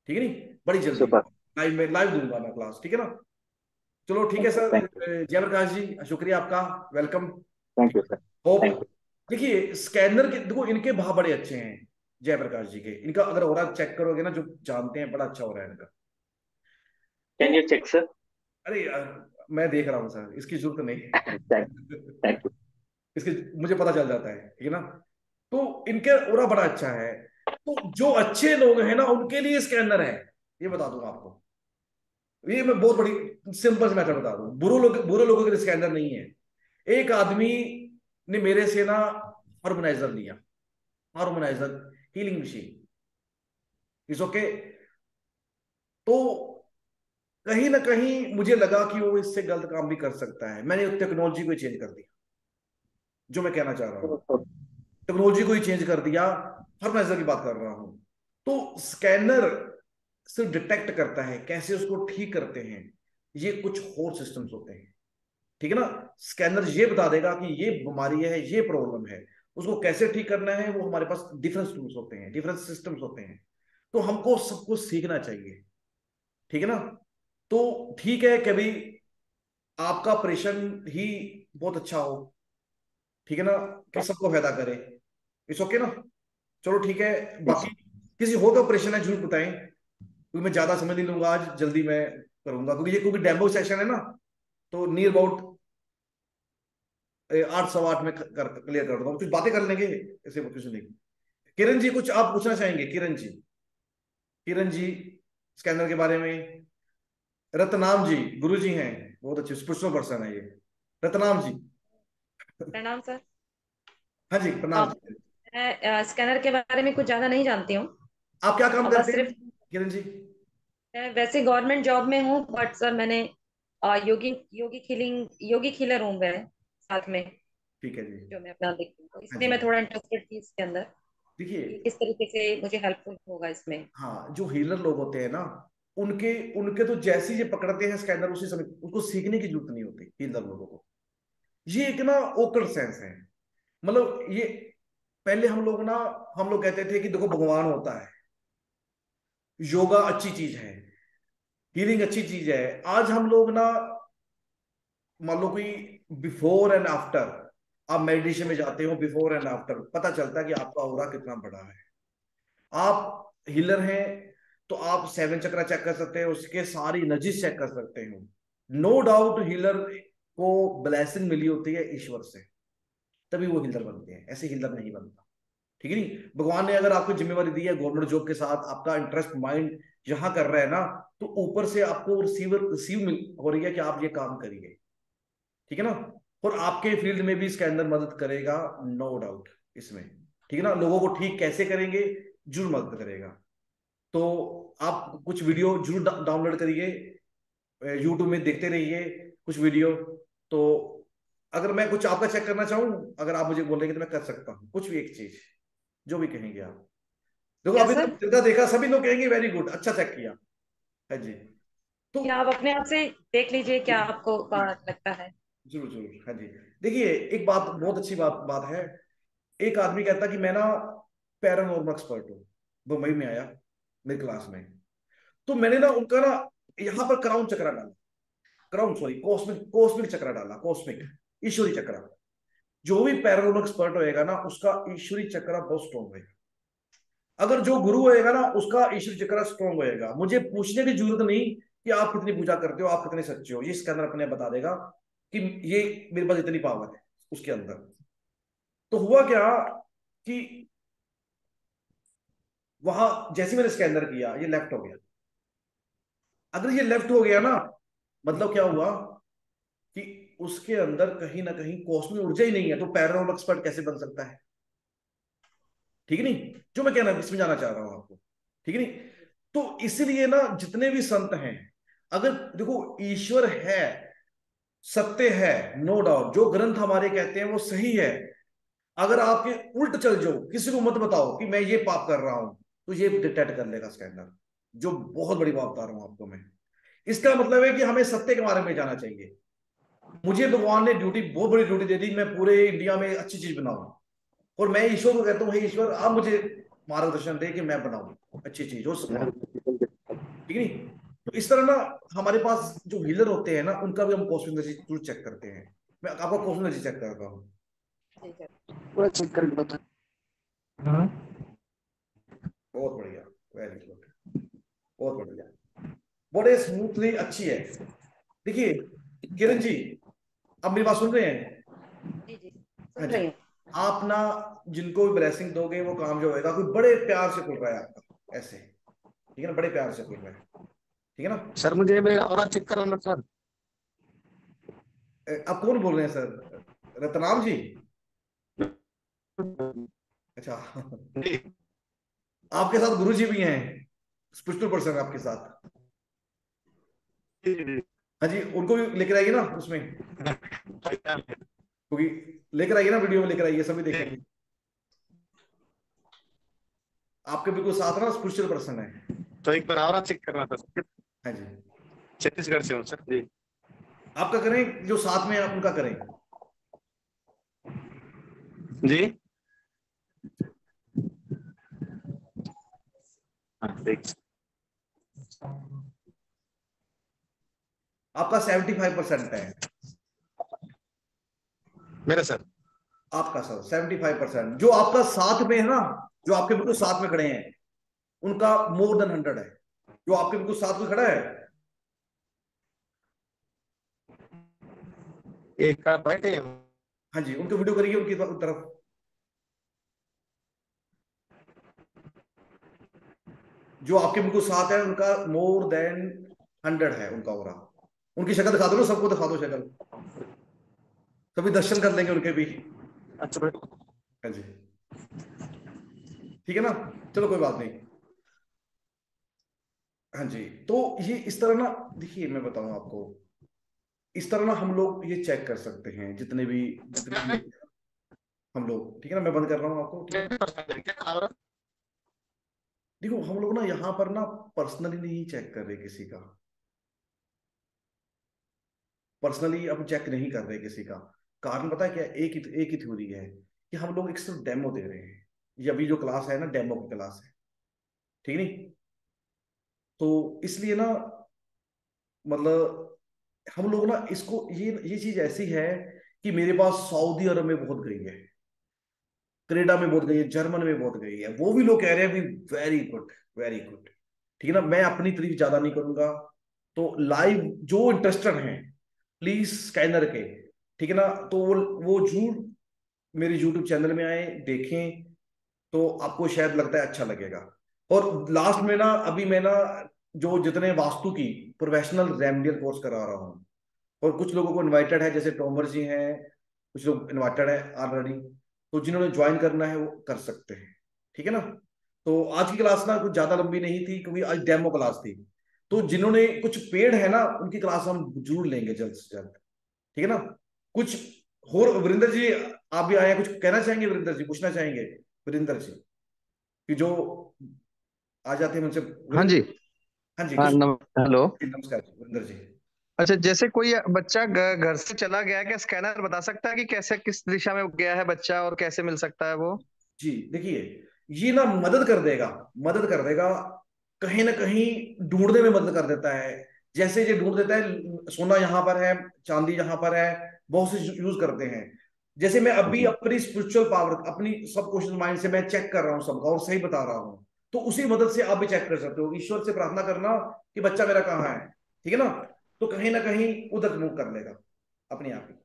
ठीक है नहीं, बड़ी जल्दी लाइव में लाइव दूंगा मैं क्लास, ठीक है ना। चलो ठीक है सर, जयप्रकाश जी शुक्रिया आपका, welcome.
Thank you sir.
Hope,
thank you.
देखिए स्कैनर के देखो इनके भाव बड़े अच्छे हैं जयप्रकाश जी के, इनका अगर हो रहा चेक करोगे ना, जो जानते हैं बड़ा अच्छा हो रहा है इनका।
Can you check sir?
अरे यार मैं देख रहा हूँ सर, इसकी जरूरत नहीं है।
Thank you.
इसके मुझे पता चल जाता है, ठीक है ना। तो इनके ओरा बड़ा अच्छा है, तो जो अच्छे लोग हैं ना उनके लिए स्कैनर है, ये बता दूंगा आपको। ये मैं बहुत बड़ी सिंपल से मैटर बता दूं, बुरे लोगों के लिए स्कैनर नहीं है। एक आदमी ने मेरे से ना हार्मोनाइजर लिया, हार्मोनाइजर हीलिंग मशीन, इस ओके। तो कहीं ना कहीं मुझे लगा कि वो इससे गलत काम भी कर सकता है, मैंने टेक्नोलॉजी को चेंज कर दिया, जो मैं कहना चाह रहा हूँ, टेक्नोलॉजी को ही चेंज कर दिया। हार्मोनाइजर की बात कर रहा हूँ। तो स्कैनर सिर्फ डिटेक्ट करता है, कैसे उसको ठीक करते हैं ये कुछ और सिस्टम्स होते हैं, ठीक है ना। स्कैनर ये बता देगा कि ये बीमारी है, ये प्रॉब्लम है, उसको कैसे ठीक करना है, वो हमारे पास डिफरेंट टूल्स होते हैं, डिफरेंट सिस्टम्स होते हैं। तो हमको सब कुछ सीखना चाहिए, ठीक है ना। तो ठीक है, कभी आपका ऑपरेशन ही बहुत अच्छा हो, ठीक है ना, कि सबको फायदा करे, इट्स ओके ना। चलो ठीक है, बाकी किसी और का ऑपरेशन है जरूर बताएं, क्योंकि मैं ज्यादा समय नहीं लूंगा आज, जल्दी मैं करूंगा, क्योंकि ये क्योंकि डेमो सेशन है ना, तो नियर अबाउट 8 सवा 8 में क्लियर कर दूंगा, कुछ बातें कर लेंगे, ऐसे कुछ नहीं। किरण जी कुछ आप पूछना चाहेंगे? किरण जी, किरण जी स्कैनर के बारे में। रतनाम जी गुरु जी हैं, बहुत अच्छे स्पिरिचुअल पर्सन है ये, रतनाम जी।
प्रणाम सर।
हाँ जी प्रणाम जी।
मैं स्कैनर के बारे में कुछ ज्यादा नहीं जानती हूँ।
आप क्या काम
बस
करते हैं
सिर्फ
किरण जी?
मैं वैसे गवर्नमेंट जॉब में हूँ, बट सर मैंने योगी खिलर हूँ मैं साथ में,
ठीक है जी।
जो मैं अपना देखती हूँ, तो
हाँ
इसलिए
जी,
मैं थोड़ा इंटरेस्टेड थी इसके अंदर कि
देखिए,
किस तरीके से मुझे हेल्पफुल होगा इसमें।
हाँ जो हीलर लोग होते हैं ना, उनके उनके तो जैसे ही ये पकड़ते हैं स्कैनर उसी समय उनको सीखने की जरूरत नहीं होती हीलर लोगों को। ये एक ना ओकल्ट सेंस है, मतलब ये पहले हम लोग कहते थे कि देखो भगवान होता है, योगा अच्छी चीज है, हीलिंग अच्छी चीज है। आज हम लोग ना, मान लो कोई बिफोर एंड आफ्टर, आप मेडिटेशन में जाते हो, बिफोर एंड आफ्टर पता चलता है कि आपका ऑरा कितना बड़ा है। आप हीलर हैं तो आप 7 चक्रा चेक कर सकते हैं, उसके सारी एनर्जी चेक कर सकते हो। नो डाउट हीलर को ब्लेसिंग मिली होती है ईश्वर से, तभी वो हीलर बनते हैं, ऐसे हीलर नहीं बनता, ठीक है नहीं। भगवान ने अगर आपको जिम्मेवारी दी है गवर्नमेंट जॉब के साथ, आपका इंटरेस्ट माइंड जहां कर रहा है ना, तो ऊपर से आपको रिसीव हो रही है कि आप ये काम करिए, ठीक है ना। और आपके फील्ड में भी इसके अंदर मदद करेगा, नो डाउट इसमें, ठीक है ना। लोगों को ठीक कैसे करेंगे, जरूर मदद करेगा। तो आप कुछ वीडियो जरूर डाउनलोड करिए, यूट्यूब में देखते रहिए कुछ वीडियो। तो अगर मैं कुछ आपका चेक करना चाहूँ, अगर आप मुझे बोलेंगे तो मैं कर सकता हूँ कुछ भी एक चीज, जो भी कहेंगे आप। देखो
क्या
अभी
सर?
तक जिनका देखा सभी लोग कहेंगे वेरी गुड, अच्छा चेक किया है जी। तो
क्या आप अपने आप से देख लीजिए क्या आपको लगता है।
जरूर जरूर, हाँ जी। देखिए एक बात, बहुत अच्छी बात बात है। एक आदमी कहता कि मैं ना पैरानॉर्मल एक्सपर्ट हूँ, मुंबई में आया मेरी क्लास में, तो मैंने ना उनका ना यहाँ पर क्राउन चक्रा डाला, क्राउन सॉरी कॉस्मिक कॉस्मिक चक्रा डाला, कॉस्मिक ईश्वरी चक्रा। जो भी पैरानॉर्मल एक्सपर्ट होएगा ना उसका ईश्वरी चक्रा बहुत स्ट्रॉन्ग होएगा। अगर जो गुरु होएगा ना उसका ईश्वरी चक्रा स्ट्रॉन्ग होएगा, मुझे पूछने की जरूरत नहीं कि आप कितनी पूजा करते हो, आप कितने सच्चे हो, ये इसके अंदर अपने बता देगा कि ये मेरे पास इतनी पावर है उसके अंदर। तो हुआ क्या कि वहां जैसे मैंने स्कैनर किया ये लेफ्ट हो गया। अगर ये लेफ्ट हो गया ना, मतलब क्या हुआ कि उसके अंदर कहीं ना कहीं कॉस्मिक ऊर्जा ही नहीं है, तो पैरानॉर्मल एक्सपर्ट कैसे बन सकता है? ठीक है नहीं, जो मैं कहना इसमें जाना चाह रहा हूं आपको, ठीक है नहीं। तो इसलिए ना जितने भी संत हैं, अगर देखो ईश्वर है, सत्य है, नो डाउट, जो ग्रंथ हमारे कहते हैं वो सही है। अगर आपके उल्ट चल जाओ, किसी को मत बताओ कि मैं ये पाप कर रहा हूं, तो ये डिटेक्ट कर लेगा स्कैनर। जो बहुत बड़ी बात बता रहा हूं आपको मैं। इसका मतलब है कि हमें सत्य के बारे में जाना चाहिए। मुझे भगवान ने ड्यूटी, बहुत बड़ी ड्यूटी दे दी, मैं पूरे इंडिया में अच्छी चीज बनाऊं। और मैं ईश्वर को कहता हूँ, हे ईश्वर आप मुझे मार्गदर्शन दे कि मैं बनाऊं अच्छी चीज हो सका, ठीक है नहीं। तो इस तरह ना हमारे पास जो हीलर होते हैं ना, उनका भी हम कॉस्मिक एनर्जी जरूर चेक करते हैं। मैं आपका कॉस्मिक एनर्जी चेक करता हूँ।
पूरा चेक करके बता।
बहुत बढ़िया, वेरी गुड, बहुत बढ़िया, बड़े स्मूथली, अच्छी है। देखिए किरण जी, आप मेरी बात सुन रहे हैं?
जी जी
हाँ
सुन
जी।
रही हूँ।
आप ना जिनको भी ब्लेसिंग दोगे वो काम जो होगा, कोई बड़े प्यार से खुल रहा है आपका, ऐसे, ठीक है ना, बड़े प्यार से खुल रहा है, ठीक है ना।
सर मुझे मेरा और चेक कराना सर।
आप कौन बोल रहे हैं सर? रतनाम जी? अच्छा
जी
आपके साथ गुरु जी भी हैं, स्पिरिचुअल पर्सन आपके साथ?
जी जी।
हाँ जी, उनको भी लेकर आइए ना उसमें, क्योंकि लेकर आइए ना, वीडियो में लेकर आइए, सभी देखेंगे। आपके बिल्कुल साथ ना स्पिरिचुअल पर्सन है।
तो एक बार और चेक करना था सर।
हाँ जी,
छत्तीसगढ़ से हूँ सर जी।
आपका करें, जो साथ में आप उनका करें।
जी हाँ देख।
आपका 75% है।
मेरा सर
आपका सर 75%, जो आपका साथ में है ना, जो आपके बिल्कुल साथ में खड़े हैं, उनका मोर देन 100 है। जो आपके बिल्कुल साथ में खड़ा है,
एक का बैठे।
हाँ जी, उनकी वीडियो करिए उनकी तरफ। जो आपके बिल्कुल साथ है उनका मोर देन 100 है उनका हो रहा। उनकी शक्ल दिखा दो ना, सबको दिखा दो शक्ल, सभी दर्शन कर लेंगे उनके भी।
अच्छा भाई।
हाँ जी, ठीक है ना, चलो कोई बात नहीं। हाँ जी, तो ये इस तरह ना, देखिए मैं बताऊं आपको, इस तरह ना हम लोग ये चेक कर सकते हैं, जितने भी हम लोग, ठीक है ना। मैं बंद कर रहा हूँ आपको, ठीक है ना। देखो हम लोग ना यहाँ पर ना पर्सनली नहीं चेक कर रहे किसी का, पर्सनली अब चेक नहीं कर रहे किसी का। कारण पता है क्या, एक ही थ्योरी है कि हम लोग एक सिर्फ डेमो दे रहे हैं। ये अभी जो क्लास है ना, डेमो की क्लास है, ठीक नहीं। तो इसलिए ना, मतलब हम लोग ना इसको, ये चीज ऐसी है कि मेरे पास सऊदी अरब में बहुत गई है, कनाडा में बहुत गई है, जर्मन में बहुत गई है, वो भी लोग कह रहे हैं भी वेरी गुड, वेरी गुड, ठीक है ना। मैं अपनी तारीफ ज्यादा नहीं करूंगा। तो लाइव जो इंटरेस्टेड हैं, प्लीज स्कैनर के, ठीक है ना, तो वो जरूर मेरे यूट्यूब चैनल में आए, देखें, तो आपको शायद लगता है अच्छा लगेगा। और लास्ट में ना, अभी मैं ना जो जितने वास्तु की प्रोफेशनल रेमेडियल कोर्स करा रहा हूँ, और कुछ लोगों को इनवाइटेड है, जैसे टोमर जी हैं, कुछ लोग इनवाइटेड है ऑलरेडी। तो जिन्होंने ज्वाइन करना है वो कर सकते हैं, ठीक है ना। तो आज की क्लास ना कुछ ज्यादा लंबी नहीं थी, क्योंकि आज डेमो क्लास थी। तो जिन्होंने कुछ पेड है ना, उनकी क्लास हम जरूर लेंगे जल्द से जल्द, ठीक है ना। कुछ और वरिंदर जी, आप भी आए हैं, कुछ कहना चाहेंगे वरिंदर जी, पूछना चाहेंगे वरिंदर जी, कि जो आ जाते हैं उनसे
हाँ जी।
हाँ जी,
हाँ
कुछ।
हेलो।
नमस्कार जी वरिंदर जी।
अच्छा, जैसे कोई बच्चा घर से चला गया है, क्या स्कैनर बता सकता है कि कैसे, किस दिशा में गया है बच्चा और कैसे मिल सकता है वो?
जी देखिए, ये ना मदद कर देगा, मदद कर देगा, कहीं ना कहीं ढूंढने में मदद कर देता है। जैसे ये ढूंढ देता है सोना यहाँ पर है, चांदी यहाँ पर है, बहुत से यूज करते हैं। जैसे मैं अभी अपनी स्पिरिचुअल पावर, अपनी सबकॉन्शियस माइंड से मैं चेक कर रहा हूँ सबका, और सही बता रहा हूँ। तो उसी मदद से आप भी चेक कर सकते हो, ईश्वर से प्रार्थना करना कि बच्चा मेरा कहाँ है, ठीक है ना। तो कहीं ना कहीं उधर मूव कर लेगा अपने आप ही।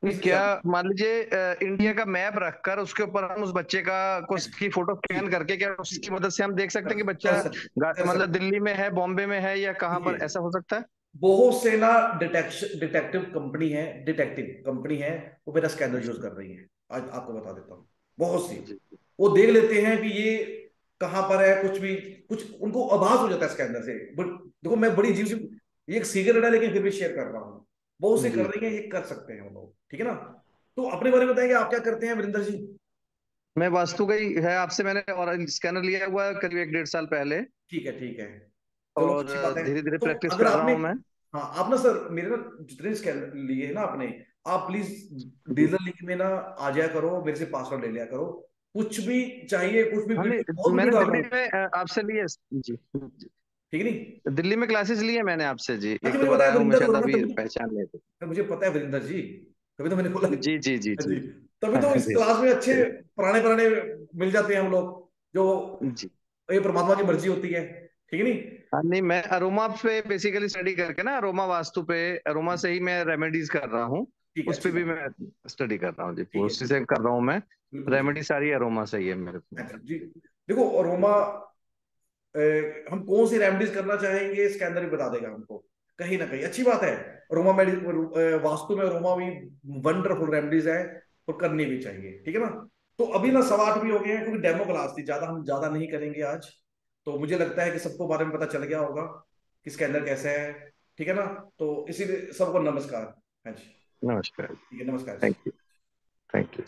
इस
क्या
दिशा में।
मान लीजिए इंडिया का मैप रखकर उसके ऊपर हम उस बच्चे का को उसकी फोटो
जी
स्कैन करके, क्या
जी,
उसकी मदद से हम देख सकते
कर
हैं कि
कर
बच्चा
सकते कर
मतलब
सकते
दिल्ली में है, बॉम्बे में है, या कहाँ पर,
देखिए,
ऐसा हो सकता है?
बहुत से ना डिटेक्टिव कंपनी है, वो मेरा स्कैनर यूज कर रही है। आज आपको बता देता हूँ, बहुत सी।
जी
वो देख लेते हैं कि ये कहाँ पर है, कुछ भी, कुछ उनको आभास हो जाता है स्कैनर से। देखो मैं बड़ी अजीब सी, ये एक सीक्रेट है लेकिन फिर भी शेयर कर रहा हूँ। बहुत से कर
जी।
रही हैं, ये कर सकते हैं वो लोग, ठीक है ना। तो अपने बारे में बताएंगे, आप क्या करते हैं वीरेंद्र जी?
मैं वास्तु का ही है, आपसे मैंने और स्कैनर लिया हुआ है करीब 1 डेढ़ साल पहले,
ठीक है, ठीक है। चलो
और
अच्छी बात है।
धीरे धीरे
तो
प्रैक्टिस
अगर
कर रहा
आपने,
हूँ मैं।
हाँ आप ना सर, मेरे ना जितने स्कैन लिए हैं ना आपने, आप प्लीज
जी।
डिजिटल लिंक में ना आ जाया करो, मेरे से पासवर्ड ले लिया करो। कुछ भी चाहिए, कुछ भी
हाँ
वीडियो,
नहीं,
बहुत वीडियो
मैंने
डाल रहा
दिल्ली
हूँ,
में आपसे लिए। जी।
ठीक है नहीं।
दिल्ली में क्लासेस लिए मैंने आपसे जी,
अच्छा
एक दो
मुझे
बार
पता है
आया हूँ मैं,
वीरेंद्र,
शायद
वरना
अभी
तभी
पहचान लेते।
तो मुझे पता है वीरेंद्र जी, तभी तो मैंने बोला
जी जी जी जी।
जी, तभी तो इस
जी
क्लास में अच्छे पुराने पुराने मिल जाते हैं हम लोग, जो
जी।
ये परमात्मा की मर्जी होती है, ठीक है नहीं।
हाँ नहीं, मैं अरोमा पे बेसिकली स्टडी करके ना, अरोमा वास्तु पे, अरोमा से ही मैं रेमेडीज कर रहा हूँ।
ठीक है,
उस पे
अच्छी
भी
बात है।
मैं स्टडी कर रहा हूँ जी,
ठीक है,
उसी
ठीक
से
है,
कर रहा हूँ मैं।
बिल्कुल जी।
रेमेडी सारी अरोमा से ही है मेरे
अच्छा
को।
जी, देखो रोमा, हम कौन सी रेमेडीज करना चाहेंगे इसके अंदर ही बता देगा हमको, कहीं ना कहीं। अच्छी बात है। रोमा वास्तु में रोमा भी वंडरफुल रेमेडीज है, और करनी भी चाहिए, ठीक है ना। तो अभी ना 8:15 भी हो गए हैं, क्योंकि डेमो क्लास थी, हम ज्यादा नहीं करेंगे आज। तो मुझे लगता है कि सबको बारे में पता चल गया होगा कि इसके अंदर कैसे है, ठीक है ना। तो इसीलिए सबको नमस्कार। हाँ जी,
नमस्कार।
ठीक है, नमस्कार
थैंक
जी।
यू। Thank you.